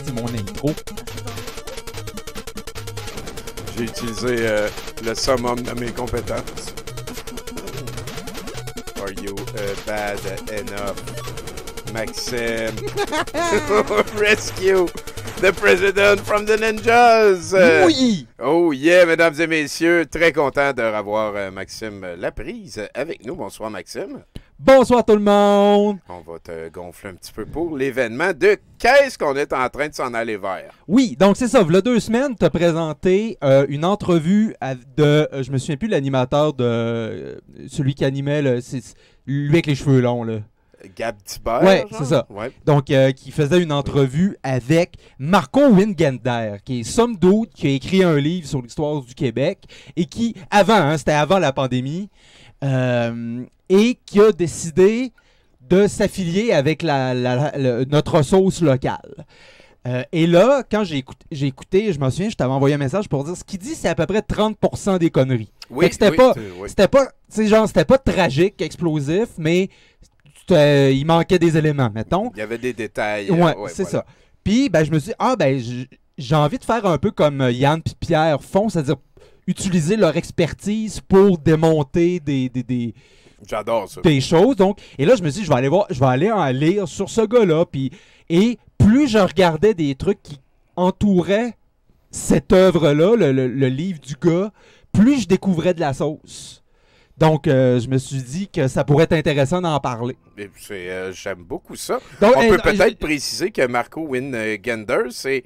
C'est mon intro. J'ai utilisé le summum de mes compétences. Are you bad enough? Maxime. Rescue the president from the ninjas. Oui! Oh yeah, mesdames et messieurs, très content de revoir Maxime Laprise avec nous. Bonsoir Maxime. Bonsoir tout le monde! On va te gonfler un petit peu pour l'événement de qu'est-ce qu'on est en train de s'en aller vers. Oui, donc c'est ça. Il y a 2 semaines, tu as présenté une entrevue de... je me souviens plus de l'animateur de... celui qui animait, c'est lui avec les cheveux longs, là. Gab Tibert, Ouais, genre? c'est ça. Ouais. Donc, qui faisait une entrevue avec Marco Wingender, qui est somme d'autre, qui a écrit un livre sur l'histoire du Québec et qui, c'était avant la pandémie, et qui a décidé de s'affilier avec notre sauce locale. Et là, quand j'ai écouté, je me souviens, je t'avais envoyé un message pour dire ce qu'il dit, c'est à peu près 30% des conneries. Oui, Fait que c'était pas tragique, explosif, mais il manquait des éléments, mettons. Il y avait des détails. Ouais, c'est voilà. ça. Puis, je me suis dit, j'ai envie de faire un peu comme Yann et Pierre font, c'est-à-dire utiliser leur expertise pour démonter J'adore ça. des choses. Donc, et là, je me suis dit, je vais aller en lire sur ce gars-là. Et plus je regardais des trucs qui entouraient cette œuvre-là, le livre du gars, plus je découvrais de la sauce. Donc, je me suis dit que ça pourrait être intéressant d'en parler. J'aime beaucoup ça. Donc, On peut peut-être préciser que Marco Wingender, c'est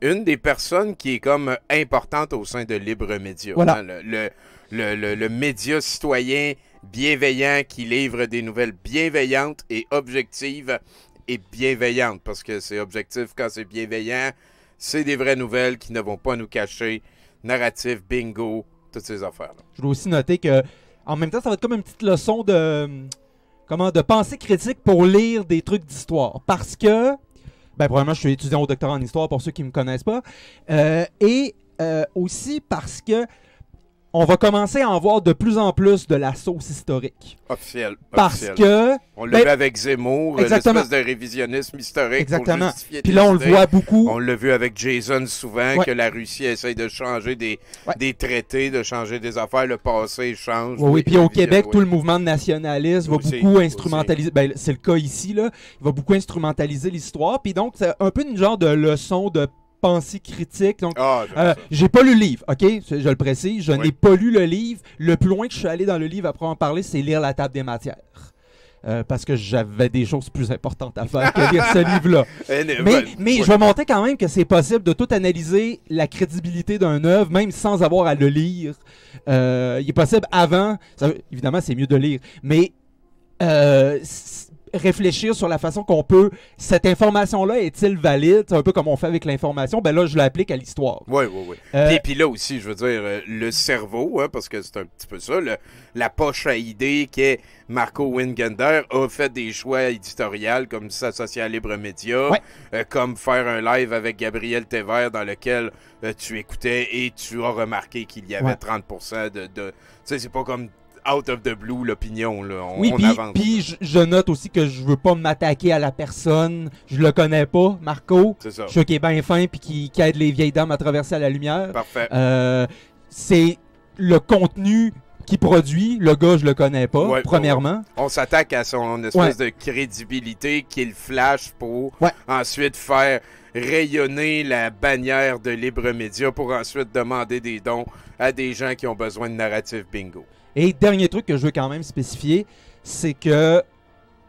une des personnes qui est comme importante au sein de Libre Média. Voilà. Hein, le média citoyen bienveillant qui livre des nouvelles bienveillantes et objectives et bienveillantes. Parce que c'est objectif quand c'est bienveillant. C'est des vraies nouvelles qui ne vont pas nous cacher. Narratif, bingo, toutes ces affaires-là. Je dois aussi noter que en même temps, ça va être comme une petite leçon de pensée critique pour lire des trucs d'histoire. Parce que, probablement, je suis étudiant au doctorat en histoire pour ceux qui ne me connaissent pas. Et aussi parce que on va commencer à en voir de plus en plus de la sauce historique. Officiel. Parce que... On l'a vu avec Zemmour, exactement. l'espèce de révisionnisme historique. Exactement. Pour justifier Puis là, on le voit beaucoup. On l'a vu avec Jason souvent, Ouais. que la Russie essaye de changer des traités, de changer des affaires. Le passé change. Oui, puis au Québec, tout le mouvement nationaliste va Aussi, beaucoup instrumentaliser... c'est le cas ici, là. Il va beaucoup instrumentaliser l'histoire. Puis donc, c'est un peu une genre de leçon de pensée critique. Donc, j'ai pas lu le livre, ok? Je le précise, je n'ai pas lu le livre. Le plus loin que je suis allé dans le livre après en parler, c'est lire La table des matières. Parce que j'avais des choses plus importantes à faire que lire ce livre-là. Mais je vais montrer quand même que c'est possible de tout analyser la crédibilité d'un œuvre, même sans avoir à le lire. Il est possible avant, évidemment c'est mieux de lire, mais réfléchir sur la façon qu'on peut... Cette information-là est-il valide? C'est un peu comme on fait avec l'information. Là, je l'applique à l'histoire. Oui. Et puis là aussi, je veux dire, le cerveau, hein, parce que c'est un petit peu ça, la poche à idées qu'est Marco Wingender a fait des choix éditoriaux comme s'associer à Libre Média, comme faire un live avec Gabriel Tévert dans lequel tu écoutais et tu as remarqué qu'il y avait 30% de... Tu sais, c'est pas comme... out of the blue, l'opinion, là. On avance. Puis je note aussi que je veux pas m'attaquer à la personne. Je le connais pas, Marco. C'est ça. Je sais qu'il est bien fin puis qui aide les vieilles dames à traverser à la lumière. Parfait. C'est le contenu qu'il produit. Le gars, je le connais pas, premièrement. On s'attaque à son espèce de crédibilité qu'il flash pour ensuite faire rayonner la bannière de Libre Média pour ensuite demander des dons à des gens qui ont besoin de narratif bingo. Et dernier truc que je veux quand même spécifier, c'est que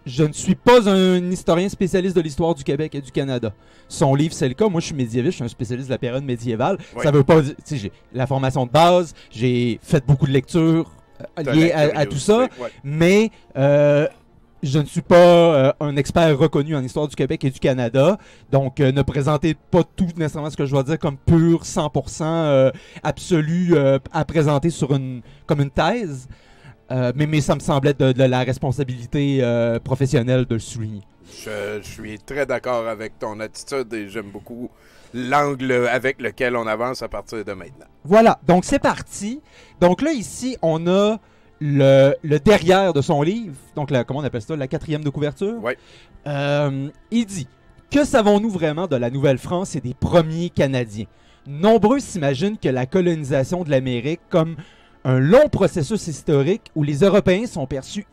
je ne suis pas un historien spécialiste de l'histoire du Québec et du Canada. Son livre, c'est le cas. Moi, je suis médiéviste, je suis un spécialiste de la période médiévale. Ça veut pas dire... Tu sais, j'ai la formation de base, j'ai fait beaucoup de lectures liées à tout ça, mais je ne suis pas un expert reconnu en histoire du Québec et du Canada, donc ne présentez pas tout nécessairement ce que je vais dire comme pur 100% absolu à présenter comme une thèse, mais ça me semblait de la responsabilité professionnelle de le souligner. Je suis très d'accord avec ton attitude et j'aime beaucoup l'angle avec lequel on avance à partir de maintenant. Voilà, donc c'est parti. Donc là, ici, on a le derrière de son livre, donc comment on appelle ça, la 4e de couverture, Ouais. il dit « Que savons-nous vraiment de la Nouvelle-France et des premiers Canadiens? Nombreux s'imaginent que la colonisation de l'Amérique comme un long processus historique où les Européens sont perçus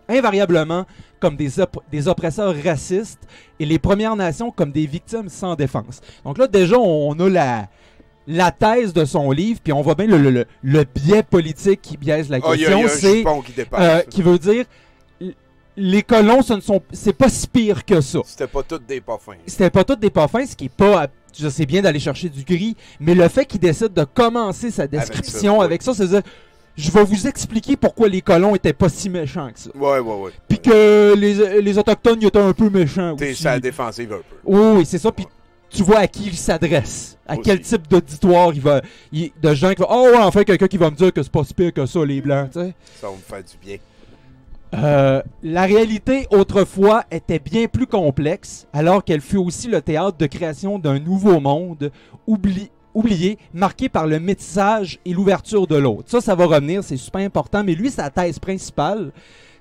invariablement comme des oppresseurs racistes et les Premières Nations comme des victimes sans défense. » Donc là, déjà, on a la thèse de son livre, puis on voit bien le biais politique qui biaise la question. C'est qui veut dire les colons, c'est pas si pire que ça. C'était pas tous des pas fins. C'était pas tous des pas fins, ce qui est pas... Je sais bien d'aller chercher du gris, mais le fait qu'il décide de commencer sa description avec ça, c'est-à-dire, je vais vous expliquer pourquoi les colons étaient pas si méchants que ça. Ouais. Puis que les Autochtones, ils étaient un peu méchants aussi. T'es sa défensive un peu. Oui, c'est ça, puis tu vois à qui il s'adresse, à quel type d'auditoire de gens qui vont « Oh ouais, enfin quelqu'un qui va me dire que c'est pas si pire que ça, les Blancs, tu sais. » Ça va me faire du bien. La réalité, autrefois, était bien plus complexe, alors qu'elle fut aussi le théâtre de création d'un nouveau monde oublié, marqué par le métissage et l'ouverture de l'autre. Ça va revenir, c'est super important, mais lui, sa thèse principale,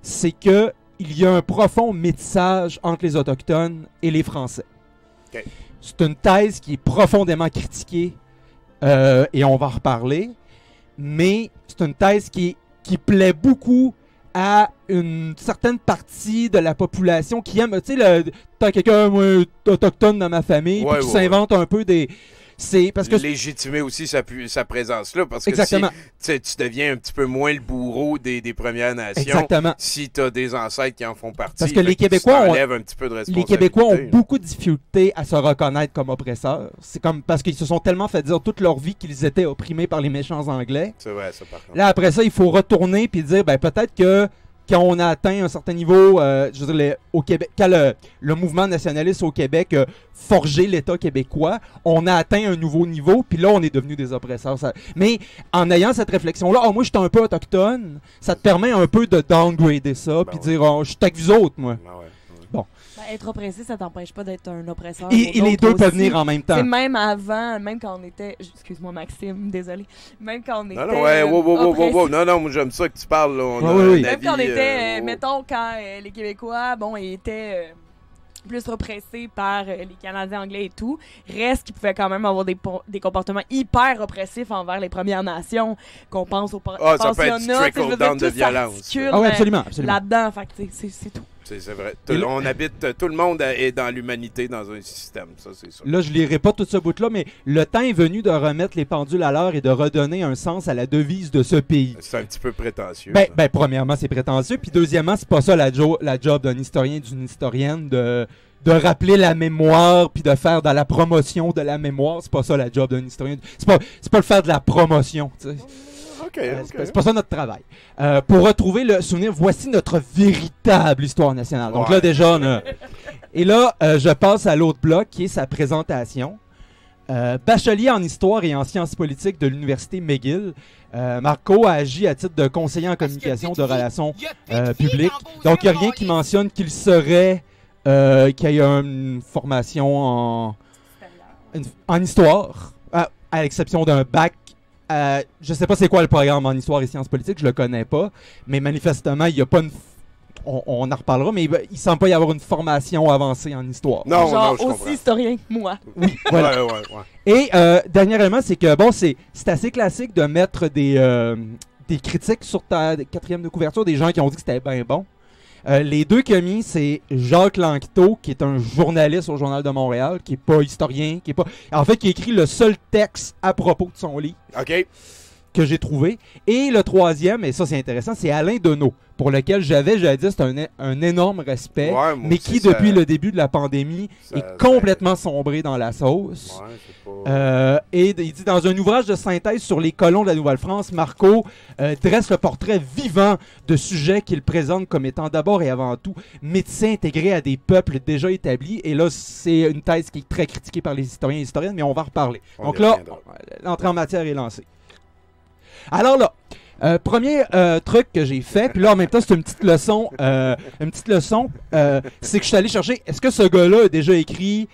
c'est que il y a un profond métissage entre les Autochtones et les Français. Okay. C'est une thèse qui est profondément critiquée, et on va en reparler, mais c'est une thèse qui plaît beaucoup à une certaine partie de la population qui aime, tu sais, t'as quelqu'un autochtone dans ma famille, puis qui s'invente un peu des... C'est parce que légitimer aussi sa présence là, parce que exactement. Si tu deviens un petit peu moins le bourreau des Premières Nations, exactement. Si tu as des ancêtres qui en font partie, parce que les Québécois un petit peu de responsabilité. Les Québécois ont beaucoup de difficultés à se reconnaître comme oppresseurs. C'est comme parce qu'ils se sont tellement fait dire toute leur vie qu'ils étaient opprimés par les méchants Anglais. C'est vrai, ça par contre. Là après ça, il faut retourner puis dire ben peut-être que quand on a atteint un certain niveau, je veux dire, au Québec, quand le mouvement nationaliste au Québec a forgé l'État québécois, on a atteint un nouveau niveau, puis là, on est devenu des oppresseurs. Mais en ayant cette réflexion-là, moi, je suis un peu autochtone, ça te permet un peu de downgrader ça, puis dire, je suis avec vous autres, moi. Bon. Être oppressé, ça t'empêche pas d'être un oppresseur. Et les deux peuvent venir en même temps. Même avant, même quand on était... Excuse-moi Maxime, désolé. Même quand on était Non, moi j'aime ça que tu parles. Là. Même quand on était, mettons, quand les Québécois, ils étaient plus oppressés par les Canadiens anglais et tout, reste qu'ils pouvaient quand même avoir des comportements hyper oppressifs envers les Premières Nations, qu'on pense aux pensionnats. Ça peut être trickle-down de violence. Absolument. Là-dedans, c'est tout. C'est vrai. Tout le monde est dans l'humanité dans un système, ça c'est sûr. Là, je lirai pas tout ce bout-là, mais le temps est venu de remettre les pendules à l'heure et de redonner un sens à la devise de ce pays. C'est un petit peu prétentieux. Premièrement, c'est prétentieux, puis deuxièmement, c'est pas ça la job d'un historien et d'une historienne de rappeler la mémoire puis de faire dans la promotion de la mémoire. C'est pas ça la job d'un historien. C'est pas le faire de la promotion, tu sais. C'est pas ça notre travail. Pour retrouver le souvenir, voici notre véritable histoire nationale. Donc là, déjà, et là, je passe à l'autre bloc qui est sa présentation. Bachelier en histoire et en sciences politiques de l'université McGill, Marco a agi à titre de conseiller en communication de relations publiques. Donc, il n'y a rien qui mentionne qu'il serait... qu'il y ait une formation en histoire, à l'exception d'un bac. Je sais pas c'est quoi le programme en histoire et sciences politiques, je le connais pas, mais manifestement, il y a pas une... On en reparlera, mais il semble pas y avoir une formation avancée en histoire. Non, je aussi historien que moi. Oui, voilà. Ouais. Et dernier élément, c'est que c'est assez classique de mettre des critiques sur ta 4e de couverture, des gens qui ont dit que c'était bien bon. Les deux qui ont mis, c'est Jacques Lanctot, qui est un journaliste au Journal de Montréal, qui est pas historien, qui a écrit le seul texte à propos de son livre. OK. Que j'ai trouvé. Et le troisième, et ça c'est intéressant, c'est Alain Deneau, pour lequel j'avais jadis un énorme respect, mais qui depuis le début de la pandémie est complètement sombré dans la sauce. Et il dit dans un ouvrage de synthèse sur les colons de la Nouvelle-France, Marco dresse le portrait vivant de sujets qu'il présente comme étant d'abord et avant tout médecins intégrés à des peuples déjà établis. Et là, c'est une thèse qui est très critiquée par les historiens et historiennes, mais on va en reparler. Donc là, l'entrée en matière est lancée. Alors là, Premier truc que j'ai fait, puis là en même temps c'est une petite leçon, c'est que je suis allé chercher, est-ce que ce gars-là a déjà écrit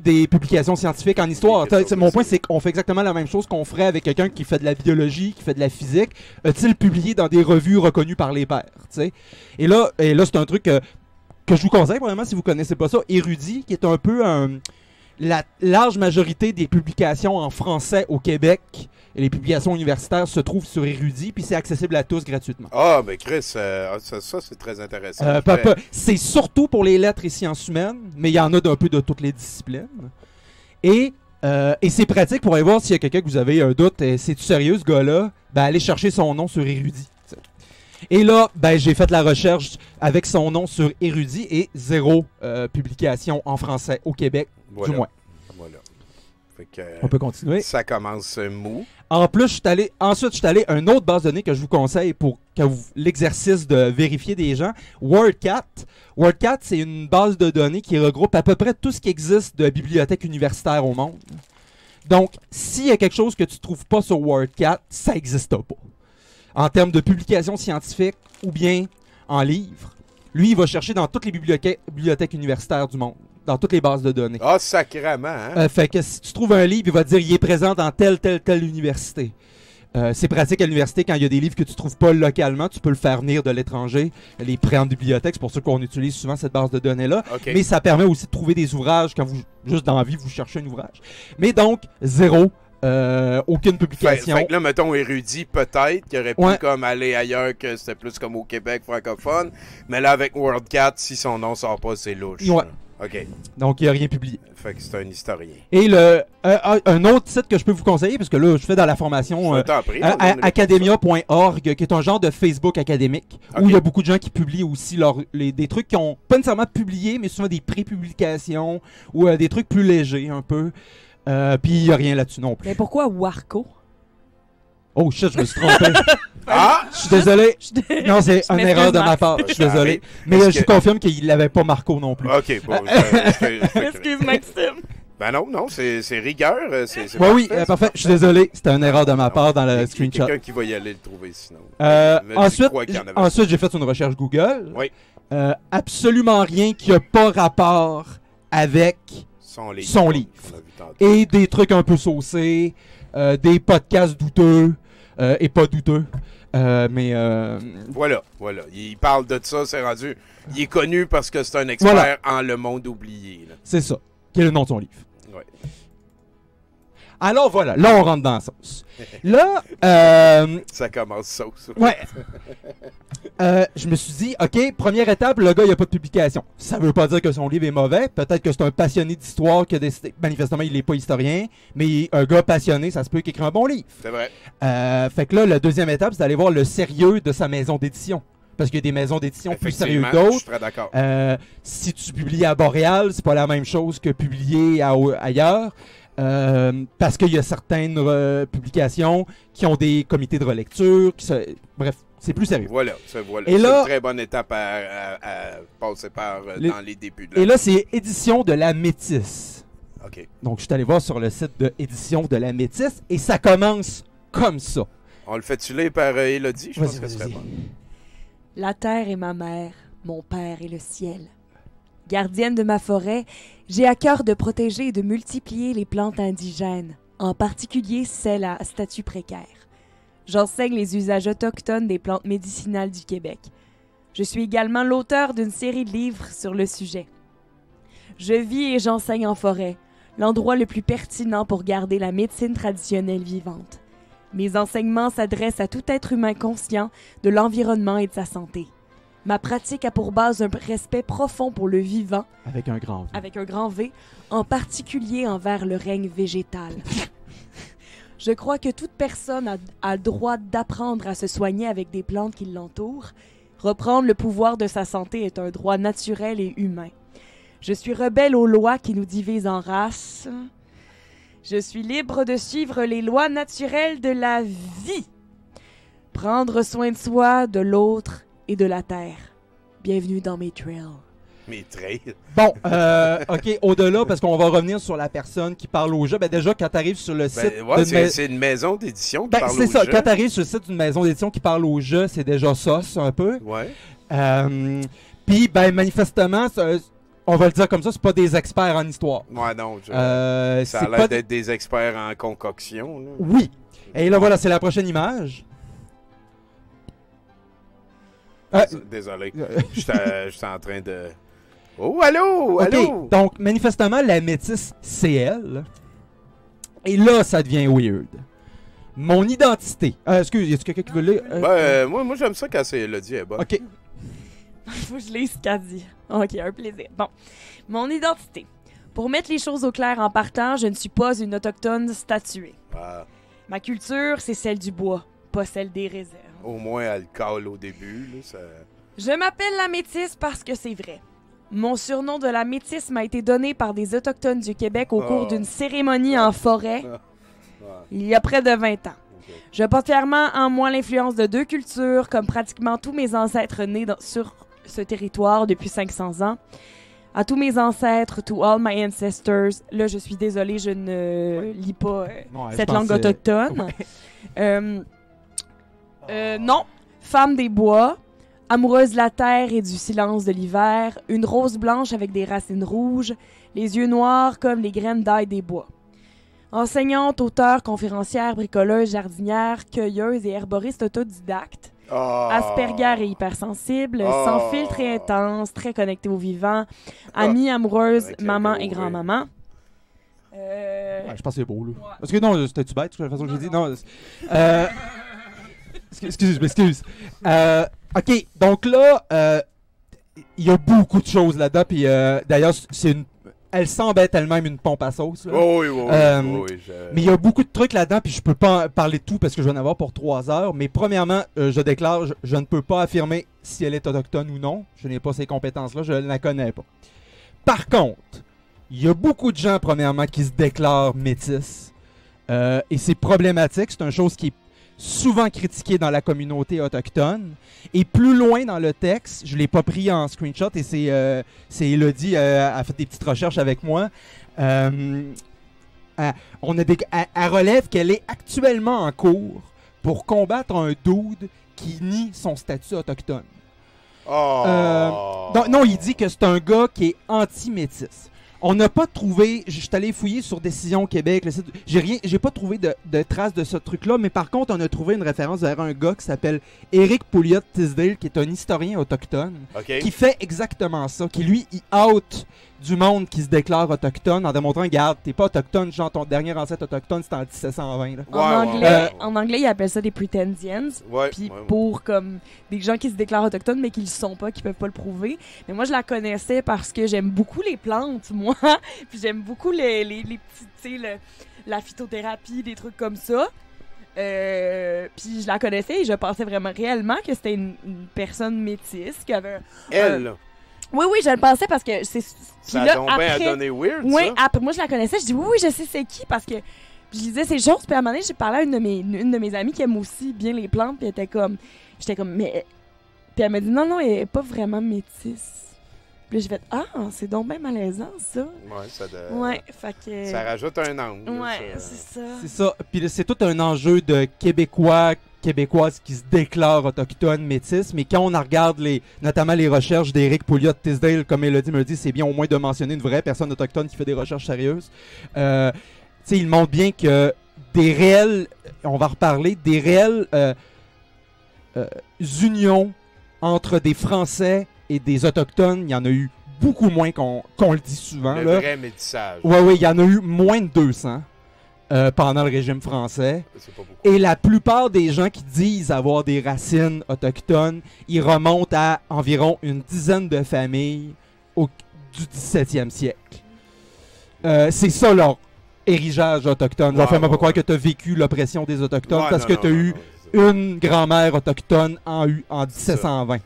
des publications scientifiques en histoire? Mon point c'est qu'on fait exactement la même chose qu'on ferait avec quelqu'un qui fait de la biologie, qui fait de la physique. A-t-il publié dans des revues reconnues par les pairs? T'sais? Et là c'est un truc que je vous conseille probablement si vous connaissez pas ça, Érudit, qui est un peu la large majorité des publications en français au Québec et les publications universitaires se trouvent sur Érudit, puis c'est accessible à tous gratuitement. Ah, ben Chris, ça c'est très intéressant. C'est surtout pour les lettres et sciences humaines, mais il y en a d'un peu de toutes les disciplines. Et c'est pratique pour aller voir s'il y a quelqu'un que vous avez un doute, c'est-tu sérieux ce gars-là? Ben allez chercher son nom sur Érudit. Et là, ben, j'ai fait la recherche avec son nom sur Érudit et 0 publication en français au Québec, du moins. Voilà. Fait que, on peut continuer. Ça commence mou. En plus, ensuite, je suis allé à une autre base de données que je vous conseille pour l'exercice de vérifier des gens. WordCat. WordCat, c'est une base de données qui regroupe à peu près tout ce qui existe de bibliothèques universitaires au monde. Donc, s'il y a quelque chose que tu ne trouves pas sur WordCat, ça n'existe pas. En termes de publications scientifiques ou bien en livres, lui, il va chercher dans toutes les bibliothèques universitaires du monde, dans toutes les bases de données. Ah, sacrément, hein? Fait que si tu trouves un livre, il va te dire il est présent dans telle université. C'est pratique à l'université quand il y a des livres que tu trouves pas localement, tu peux le faire venir de l'étranger, les prêts en bibliothèque, c'est pour ça qu'on utilise souvent cette base de données-là. Okay. Mais ça permet aussi de trouver des ouvrages quand vous, juste dans la vie, vous cherchez un ouvrage. Mais donc, 0. Aucune publication. Fait que là, mettons, Érudit, peut-être, qu'il aurait pu comme aller ailleurs, que c'était plus comme au Québec francophone. Mais là, avec WorldCat, si son nom sort pas, c'est louche. Ouais. OK. Donc, il n'y a rien publié. Fait que c'est un historien. Et un autre site que je peux vous conseiller, parce que là, je fais dans la formation academia.org, qui est un genre de Facebook académique, où il y a beaucoup de gens qui publient aussi des trucs qui n'ont pas nécessairement publié, mais souvent des pré-publications, ou des trucs plus légers, un peu. Puis il n'y a rien là-dessus non plus. Mais pourquoi Warco? Oh shit, je me suis trompé. Ah! Je suis désolé. Non, c'est une erreur de ma part. Je suis désolé. Mais je confirme qu'il n'avait pas Marco non plus. OK, bon. Excuse Maxime. Ben non, c'est rigueur. Oui, parfait. Je suis désolé. C'était une erreur de ma part dans le screenshot. Il y a quelqu'un qui va y aller le trouver sinon. Ensuite, j'ai fait une recherche Google. Oui. Absolument rien qui n'a pas rapport avec son livre. Et des trucs un peu saucés, des podcasts douteux et pas douteux. Voilà. Il parle de ça, c'est rendu. Il est connu parce que c'est un expert en le monde oublié. C'est ça. Quel est le nom de son livre? Ouais. Alors voilà, là on rentre dans la sauce. Là, ça commence sauce. Ouais. Je me suis dit, OK, première étape, le gars, il n'y a pas de publication. Ça veut pas dire que son livre est mauvais. Peut-être que c'est un passionné d'histoire qui a décidé. Manifestement, il n'est pas historien. Mais un gars passionné, ça se peut qu'il écrit un bon livre. C'est vrai. Fait que là, la deuxième étape, c'est d'aller voir le sérieux de sa maison d'édition. Parce qu'il y a des maisons d'édition plus sérieuses que d'autres. Je suis très d'accord. Si tu publies à Boréal, c'est pas la même chose que publier ailleurs. Parce qu'il y a certaines publications qui ont des comités de relecture. Bref, c'est plus sérieux. Voilà. C'est une très bonne étape à passer par dans les débuts de la. Et là, c'est Édition de la Métisse. OK. Donc, je suis allé voir sur le site de Édition de la Métisse et ça commence comme ça. On le fait-tu lire par Élodie? Je pense que ce serait bon. La terre est ma mère, mon père est le ciel. Gardienne de ma forêt, j'ai à cœur de protéger et de multiplier les plantes indigènes, en particulier celles à statut précaire. J'enseigne les usages autochtones des plantes médicinales du Québec. Je suis également l'auteur d'une série de livres sur le sujet. Je vis et j'enseigne en forêt, l'endroit le plus pertinent pour garder la médecine traditionnelle vivante. Mes enseignements s'adressent à tout être humain conscient de l'environnement et de sa santé. Ma pratique a pour base un respect profond pour le vivant, avec un grand V, en particulier envers le règne végétal. Je crois que toute personne a le droit d'apprendre à se soigner avec des plantes qui l'entourent. Reprendre le pouvoir de sa santé est un droit naturel et humain. Je suis rebelle aux lois qui nous divisent en races. Je suis libre de suivre les lois naturelles de la vie. Prendre soin de soi, de l'autre et de la terre. Bienvenue dans mes trails. Mes trails. Bon, OK, au-delà, parce qu'on va revenir sur la personne qui parle au jeu. Ben déjà, quand tu arrives sur le site... Ouais, c'est une maison d'édition qui parle au jeu. C'est ça, quand tu arrives sur le site d'une maison d'édition qui parle au jeu, c'est déjà ça, un peu. Ouais. Puis, ben, manifestement, on va le dire comme ça, c'est pas des experts en histoire. Ouais, non. Ça a pas l'air d'être des experts en concoction. Là. Oui. Et là, voilà, c'est la prochaine image. Désolé. J'étais en train de... Oh, allô! OK, Allô! donc, manifestement, la métisse, c'est elle. Et là, ça devient weird. Mon identité. Excuse, y a-tu quelqu'un qui veut lire? Moi j'aime ça quand c'est Elodie est bonne. OK. Faut que je lise ce qu'elle dit. Ok, un plaisir. Bon. Mon identité. Pour mettre les choses au clair en partant, je ne suis pas une autochtone statuée. Ah, Ma culture, c'est celle du bois, pas celle des réserves. au moins, elle cale au début. Là, ça... Je m'appelle la métisse parce que c'est vrai. Mon surnom de la métisse m'a été donné par des autochtones du Québec au cours d'une cérémonie en forêt il y a près de 20 ans. Okay. Je porte fièrement en moi l'influence de deux cultures, comme pratiquement tous mes ancêtres nés sur ce territoire depuis 500 ans. À tous mes ancêtres, to all my ancestors. Là, je suis désolée, je ne lis pas cette langue autochtone. Non, femme des bois, amoureuse de la terre et du silence de l'hiver, une rose blanche avec des racines rouges, les yeux noirs comme les graines d'ail des bois. Enseignante, auteure, conférencière, bricoleuse, jardinière, cueilleuse et herboriste autodidacte. Asperger et hypersensible, sans filtre et intense, très connectée au vivant, amie, amoureuse, maman et grand-maman. Je pense que c'est beau, là. Ouais. Parce que non, c'était-tu bête, de la façon que j'ai dit? Non. Excuse, je m'excuse. OK, donc là, il y a beaucoup de choses là-dedans, puis d'ailleurs, elle semble être elle-même une pompe à sauce. Là. Oui. Mais il y a beaucoup de trucs là-dedans, puis je peux pas parler de tout parce que je vais en avoir pour 3 heures. Mais premièrement, je déclare, je ne peux pas affirmer si elle est autochtone ou non. Je n'ai pas ces compétences-là, je ne la connais pas. Par contre, il y a beaucoup de gens, premièrement, qui se déclarent métis. Et c'est problématique, c'est une chose qui est souvent critiquée dans la communauté autochtone. Et plus loin dans le texte, je ne l'ai pas pris en screenshot et c'est Elodie a fait des petites recherches avec moi. Elle relève qu'elle est actuellement en cours pour combattre un dude qui nie son statut autochtone. Non, il dit que c'est un gars qui est anti-métis. On n'a pas trouvé, je suis allé fouiller sur Décision Québec, j'ai pas trouvé de traces de ce truc-là, mais par contre, on a trouvé une référence vers un gars qui s'appelle Éric Pouliot-Tisdale, qui est un historien autochtone, qui fait exactement ça, qui lui, il out du monde qui se déclare autochtone en démontrant, regarde, t'es pas autochtone, genre ton dernier ancêtre autochtone, c'était en 1720. Là. En anglais, ils appellent ça des pretendians. Puis pour comme des gens qui se déclarent autochtones, mais qui le sont pas, qui peuvent pas le prouver. Mais moi, je la connaissais parce que j'aime beaucoup les plantes, moi. Puis j'aime beaucoup les petits, tu sais, la phytothérapie, des trucs comme ça. Puis je la connaissais et je pensais vraiment réellement que c'était une personne métisse qui avait Oui, je le pensais parce que c'est... Ça a donc bien donné weird, oui, ça. Après, moi, je la connaissais. Je dis oui, je sais c'est qui parce que... Je disais ces choses, puis à un moment donné, j'ai parlé à une de mes amies qui aime aussi bien les plantes, puis j'étais comme, mais... Puis elle m'a dit, non, elle est pas vraiment métisse. Puis là, j'ai fait, c'est donc bien malaisant, ça. Ouais, fait que... Ça rajoute un angle. Ouais, c'est ça. C'est ça. Puis c'est tout un enjeu de Québécoises qui se déclarent autochtones, métis, mais quand on regarde notamment les recherches d'Éric Pouliot-Tisdale, comme Elodie me le dit, c'est bien au moins de mentionner une vraie personne autochtone qui fait des recherches sérieuses. Il montre bien que des réels, on va reparler, des réels unions entre des Français et des Autochtones, il y en a eu beaucoup moins qu'on le dit souvent. Le vrai métissage. Oui, il y en a eu moins de 200 pendant le régime français. C'est pas beaucoup. Et la plupart des gens qui disent avoir des racines autochtones, ils remontent à environ une dizaine de familles du 17e siècle. C'est ça leur érigage autochtone. Fais-moi pas croire que tu as vécu l'oppression des Autochtones parce que tu as eu une grand-mère autochtone en 1720.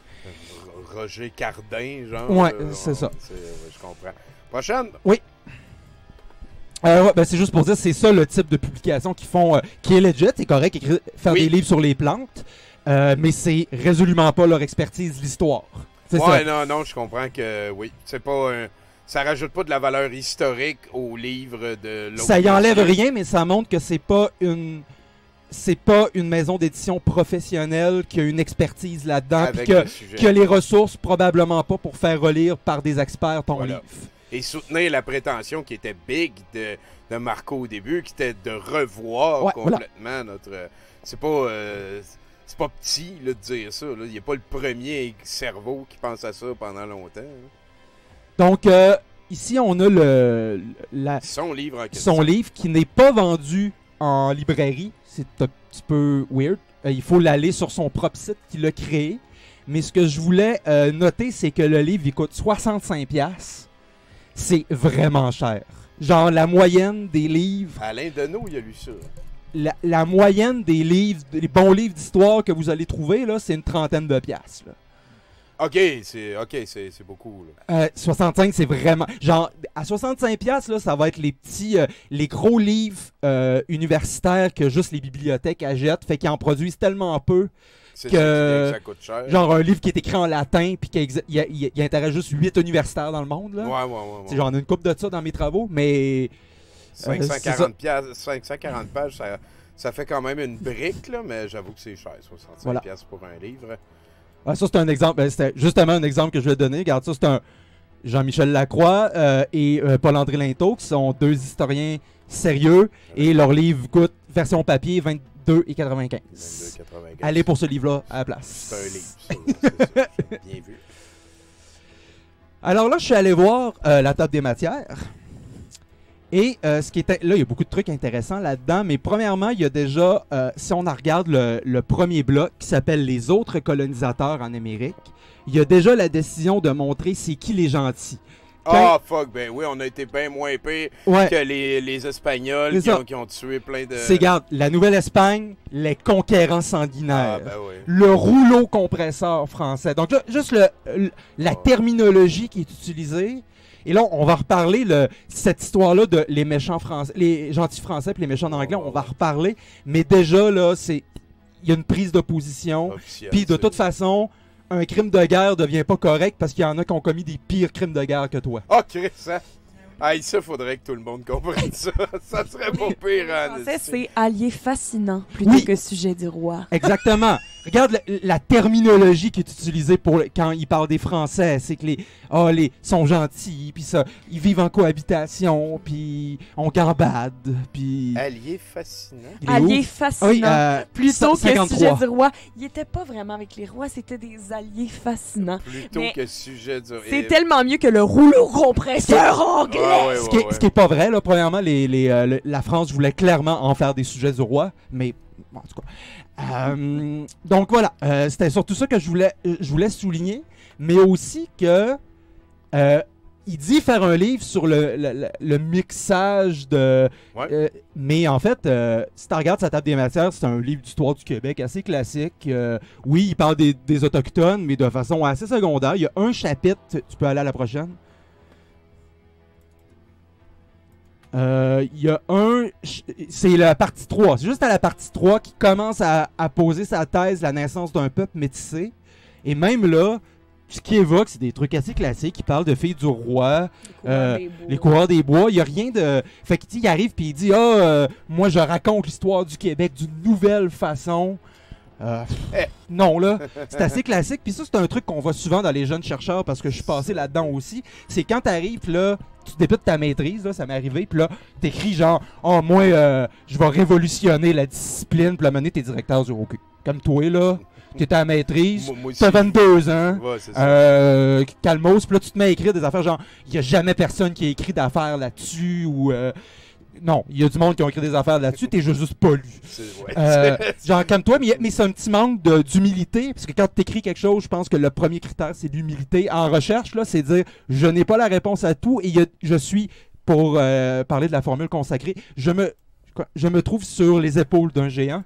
Roger Cardin, genre. Ouais, c'est ça. Je comprends. Prochaine. Oui. C'est juste pour dire, c'est ça le type de publication qu'ils font, qui est legit, c'est correct, faire des livres sur les plantes, mais c'est résolument pas leur expertise, l'histoire. C'est Ouais, ça. non, je comprends que oui. C'est pas un. Ça rajoute pas de la valeur historique au livre de l'autre. Ça y enlève monsieur. rien, mais ça montre que c'est pas une maison d'édition professionnelle qui a une expertise là-dedans, puis Avec que, le sujet. qui a les ressources probablement pas pour faire relire par des experts ton Voilà. livre. Et soutenir la prétention qui était big de Marco au début, qui était de revoir Ouais, complètement notre. C'est pas petit là, de dire ça. Là. Il n'est pas le premier cerveau qui pense à ça pendant longtemps. Hein. Donc, ici, on a Son livre en question. son livre qui n'est pas vendu en librairie. C'est un petit peu weird. Il faut l'aller sur son propre site qu'il a créé. Mais ce que je voulais noter, c'est que le livre, il coûte 65$. C'est vraiment cher. Genre, la moyenne des livres, Alain Deneau, il a lu ça. la moyenne des livres, des bons livres d'histoire que vous allez trouver, là, c'est une trentaine de piastres. Là. OK, c'est beaucoup. Là. 65, c'est vraiment... Genre, à 65$, là, ça va être les petits... les gros livres universitaires que juste les bibliothèques achètent. Fait qu'ils en produisent tellement peu. C'est Que- ça qui fait que ça coûte cher. Genre, un livre qui est écrit en latin puis il intéresse juste 8 universitaires dans le monde, là. Ouais. C'est J'en ai une couple de ça dans mes travaux, mais... 540 piastres, 540 pages, ça fait quand même une brique, là, mais j'avoue que c'est cher, 65 Voilà. piastres pour un livre. Ah, ça, c'est un exemple. C'était justement un exemple que je vais donner. Regarde, ça, c'est un Jean-Michel Lacroix et Paul-André Linteau, qui sont deux historiens sérieux. Et leur livre coûte, version papier, 22,95. 22,95. Allez pour ce livre-là à la place. C'est un livre, ça, c'est ça. Bien vu. Alors là, je suis allé voir la table des matières. Et ce qui était là, il y a beaucoup de trucs intéressants là-dedans. Mais premièrement, il y a déjà, si on en regarde le premier bloc qui s'appelle Les autres colonisateurs en Amérique, il y a déjà la décision de montrer c'est qui les gentils. Ah, fuck, ben oui, on a été bien moins pire Ouais. que les Espagnols C'est ça. qui ont tué plein de... C'est, regarde, la Nouvelle-Espagne, les conquérants sanguinaires. Ah, ben oui. Le rouleau compresseur français. Donc là, juste la terminologie qui est utilisée. Et là, on va reparler cette histoire-là de les méchants français, les gentils français puis les méchants anglais. On va reparler. Mais déjà, là, il y a une prise de position. Officiel, Puis de c'est- toute façon, un crime de guerre devient pas correct parce qu'il y en a qui ont commis des pires crimes de guerre que toi. Ah, Chris, hein? Ah, ça, faudrait que tout le monde comprenne ça. Ça serait pas pire, hein? Français, c'est allié fascinant plutôt Oui. que sujet du roi. Exactement. Regarde la terminologie qui est utilisée quand ils parlent des Français. C'est que les sont gentils, puis ça, ils vivent en cohabitation, puis on gambade, puis... Allié fascinant. Il est où? Allié Ah fascinant. oui, Plutôt que 53. sujet du roi. Il était pas vraiment avec les rois, c'était des alliés fascinants. Plutôt Mais que sujet du... C'est tellement mieux que le rouleau compresseur anglais. Ah, ouais, Ce qui est pas vrai, là, premièrement, la France voulait clairement en faire des sujets du roi, mais bon, en tout cas. Donc voilà, c'était surtout ça que je voulais souligner, mais aussi que il dit faire un livre sur le mixage de... Ouais. mais en fait, si tu regardes sa table des matières, c'est un livre d'histoire du Québec assez classique. Oui, il parle des Autochtones, mais de façon assez secondaire. Il y a un chapitre, tu peux aller à la prochaine. Il y a c'est la partie 3. C'est juste à la partie 3 qui commence à poser sa thèse, la naissance d'un peuple métissé. Et même là, ce qui évoque, c'est des trucs assez classiques. Il parle de filles du roi, les coureurs des bois. Il n'y a rien de... Fait qu'il arrive puis il dit « Ah, moi je raconte l'histoire du Québec d'une nouvelle façon. » Non, là, c'est assez classique. Puis ça, c'est un truc qu'on voit souvent dans les jeunes chercheurs parce que je suis passé là-dedans aussi. C'est quand t'arrives, là, tu débutes ta maîtrise, là, ça m'est arrivé, puis là, t'écris genre, oh, moi, je vais révolutionner la discipline, puis là, mener tes directeurs du OK. Comme toi, là, t'es à la maîtrise, Moi aussi. t'as 22 ans, Ouais, c'est ça. calmos, puis là, tu te mets à écrire des affaires genre, il y a jamais personne qui a écrit d'affaires là-dessus, ou... non, il y a du monde qui ont écrit des affaires là-dessus, t'es juste pas lu. Genre comme toi, mais c'est un petit manque d'humilité, parce que quand t'écris quelque chose, je pense que le premier critère, c'est l'humilité. En recherche, là, c'est dire, je n'ai pas la réponse à tout, et je suis, pour parler de la formule consacrée, je me trouve sur les épaules d'un géant.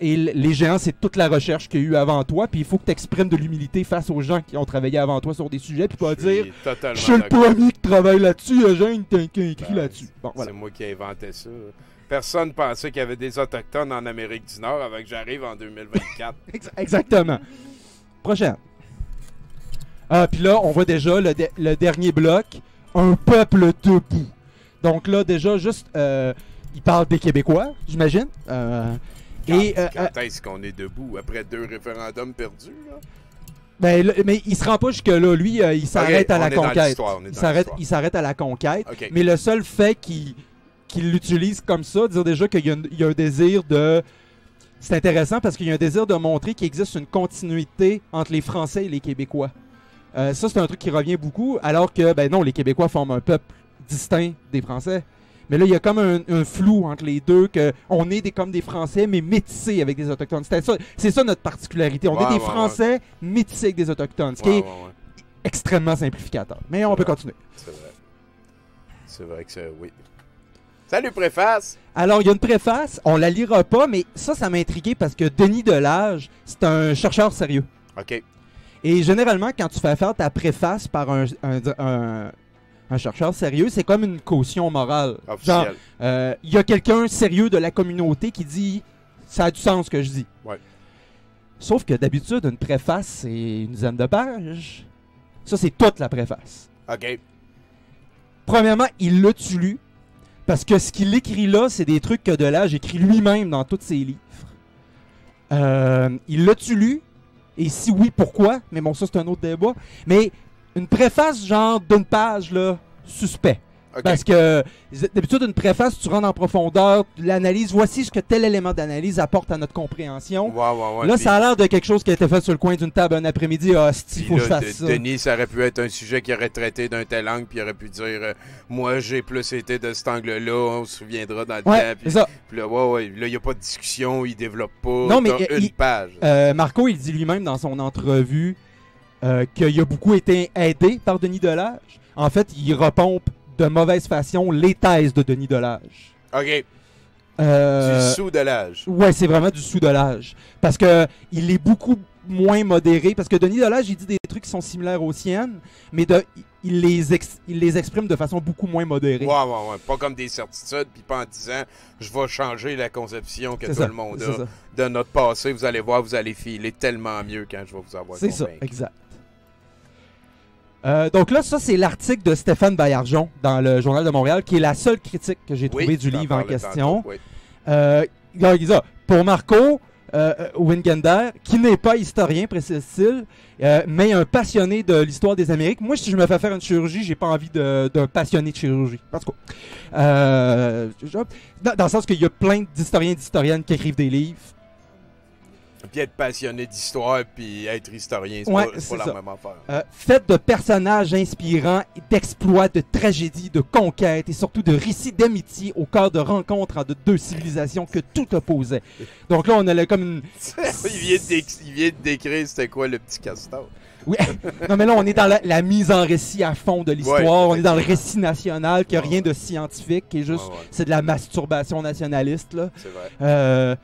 Et les géants, c'est toute la recherche qu'il y a eu avant toi, puis il faut que tu exprimes de l'humilité face aux gens qui ont travaillé avant toi sur des sujets, puis pas dire je suis le premier qui travaille là-dessus, il y a gens qui a écrit là-dessus. Bon, voilà. C'est moi qui ai inventé ça. Personne pensait qu'il y avait des Autochtones en Amérique du Nord avant que j'arrive en 2024. Exactement. Prochaine. Ah, puis là, on voit déjà le dernier bloc, un peuple debout. Donc là, déjà, juste, il parle des Québécois, j'imagine. Quand est-ce qu'on est debout après 2 référendums perdus, là? Mais il se rend pas jusque-là. Lui, il s'arrête à la conquête. Il s'arrête à la conquête. Okay. Mais le seul fait qu'il l'utilise comme ça, dire déjà qu'il y a un désir de... C'est intéressant parce qu'il y a un désir de montrer qu'il existe une continuité entre les Français et les Québécois. Ça, c'est un truc qui revient beaucoup, alors que, ben non, les Québécois forment un peuple distinct des Français. Mais là, il y a comme un flou entre les deux, qu'on est comme des Français, mais métissés avec des Autochtones. C'est ça notre particularité. On est des Français métissés avec des Autochtones, ce qui est extrêmement simplificateur. Mais on peut continuer. C'est vrai. C'est vrai que c'est... Oui. Salut, préface! Alors, il y a une préface, on la lira pas, mais ça m'a intrigué parce que Denis Delage, c'est un chercheur sérieux. OK. Et généralement, quand tu fais faire ta préface par un chercheur sérieux, c'est comme une caution morale. Officiel. Genre, il y a quelqu'un sérieux de la communauté qui dit « ça a du sens ce que je dis ouais. ». Sauf que d'habitude, une préface, c'est une dizaine de pages. Ça, c'est toute la préface. OK. Premièrement, il l'a-tu lu? Parce que ce qu'il écrit là, c'est des trucs que Delage écrit lui-même dans tous ses livres. Il l'a-tu lu? Et si oui, pourquoi? Mais bon, ça, c'est un autre débat. Mais une préface, genre d'une page, là, suspect. Okay. Parce que d'habitude, une préface, tu rentres en profondeur, l'analyse, voici ce que tel élément d'analyse apporte à notre compréhension. Ouais, là, puis... ça a l'air de quelque chose qui a été fait sur le coin d'une table un après-midi. Ah, il faut que je fasse ça. Denis, ça aurait pu être un sujet qui aurait traité d'un tel angle, puis il aurait pu dire moi, j'ai plus été de cet angle-là, on se souviendra dans le temps. Puis, c'est ça. Puis là, là, il n'y a pas de discussion, il développe pas. Non, mais une page. Marco, il dit lui-même dans son entrevue qu'il a beaucoup été aidé par Denis Delage. En fait, il repompe de mauvaise façon les thèses de Denis Delage. OK. Du sous-Delage. Ouais, c'est vraiment du sous-Delage. Parce que il est beaucoup moins modéré. Parce que Denis Delage, il dit des trucs qui sont similaires aux siennes, mais il les exprime de façon beaucoup moins modérée. Ouais. Pas comme des certitudes, puis pas en disant je vais changer la conception que tout le monde a de notre passé. Vous allez voir, vous allez filer tellement mieux quand je vais vous avoir convaincu. C'est ça, exact. Donc là, ça, c'est l'article de Stéphane Baillargeon dans le Journal de Montréal, qui est la seule critique que j'ai trouvée du livre en question. Il dit ça. Pour Marco Wingender, qui n'est pas historien, précise-t-il, mais un passionné de l'histoire des Amériques. Moi, si je me fais faire une chirurgie, j'ai pas envie d'un passionné de chirurgie. En tout cas. Dans le sens qu'il y a plein d'historiens et d'historiennes qui écrivent des livres. Puis être passionné d'histoire, puis être historien, c'est pas la même affaire. Fait de personnages inspirants, d'exploits, de tragédies, de conquêtes et surtout de récits d'amitié au cœur de rencontres entre deux civilisations que tout opposait. Donc là, on a comme une... il vient de décrire c'était quoi le petit castor. Oui, non mais là, on est dans la mise en récit à fond de l'histoire, on est dans le récit national, qui n'a rien de scientifique, qui est juste... C'est de la masturbation nationaliste, là. C'est vrai.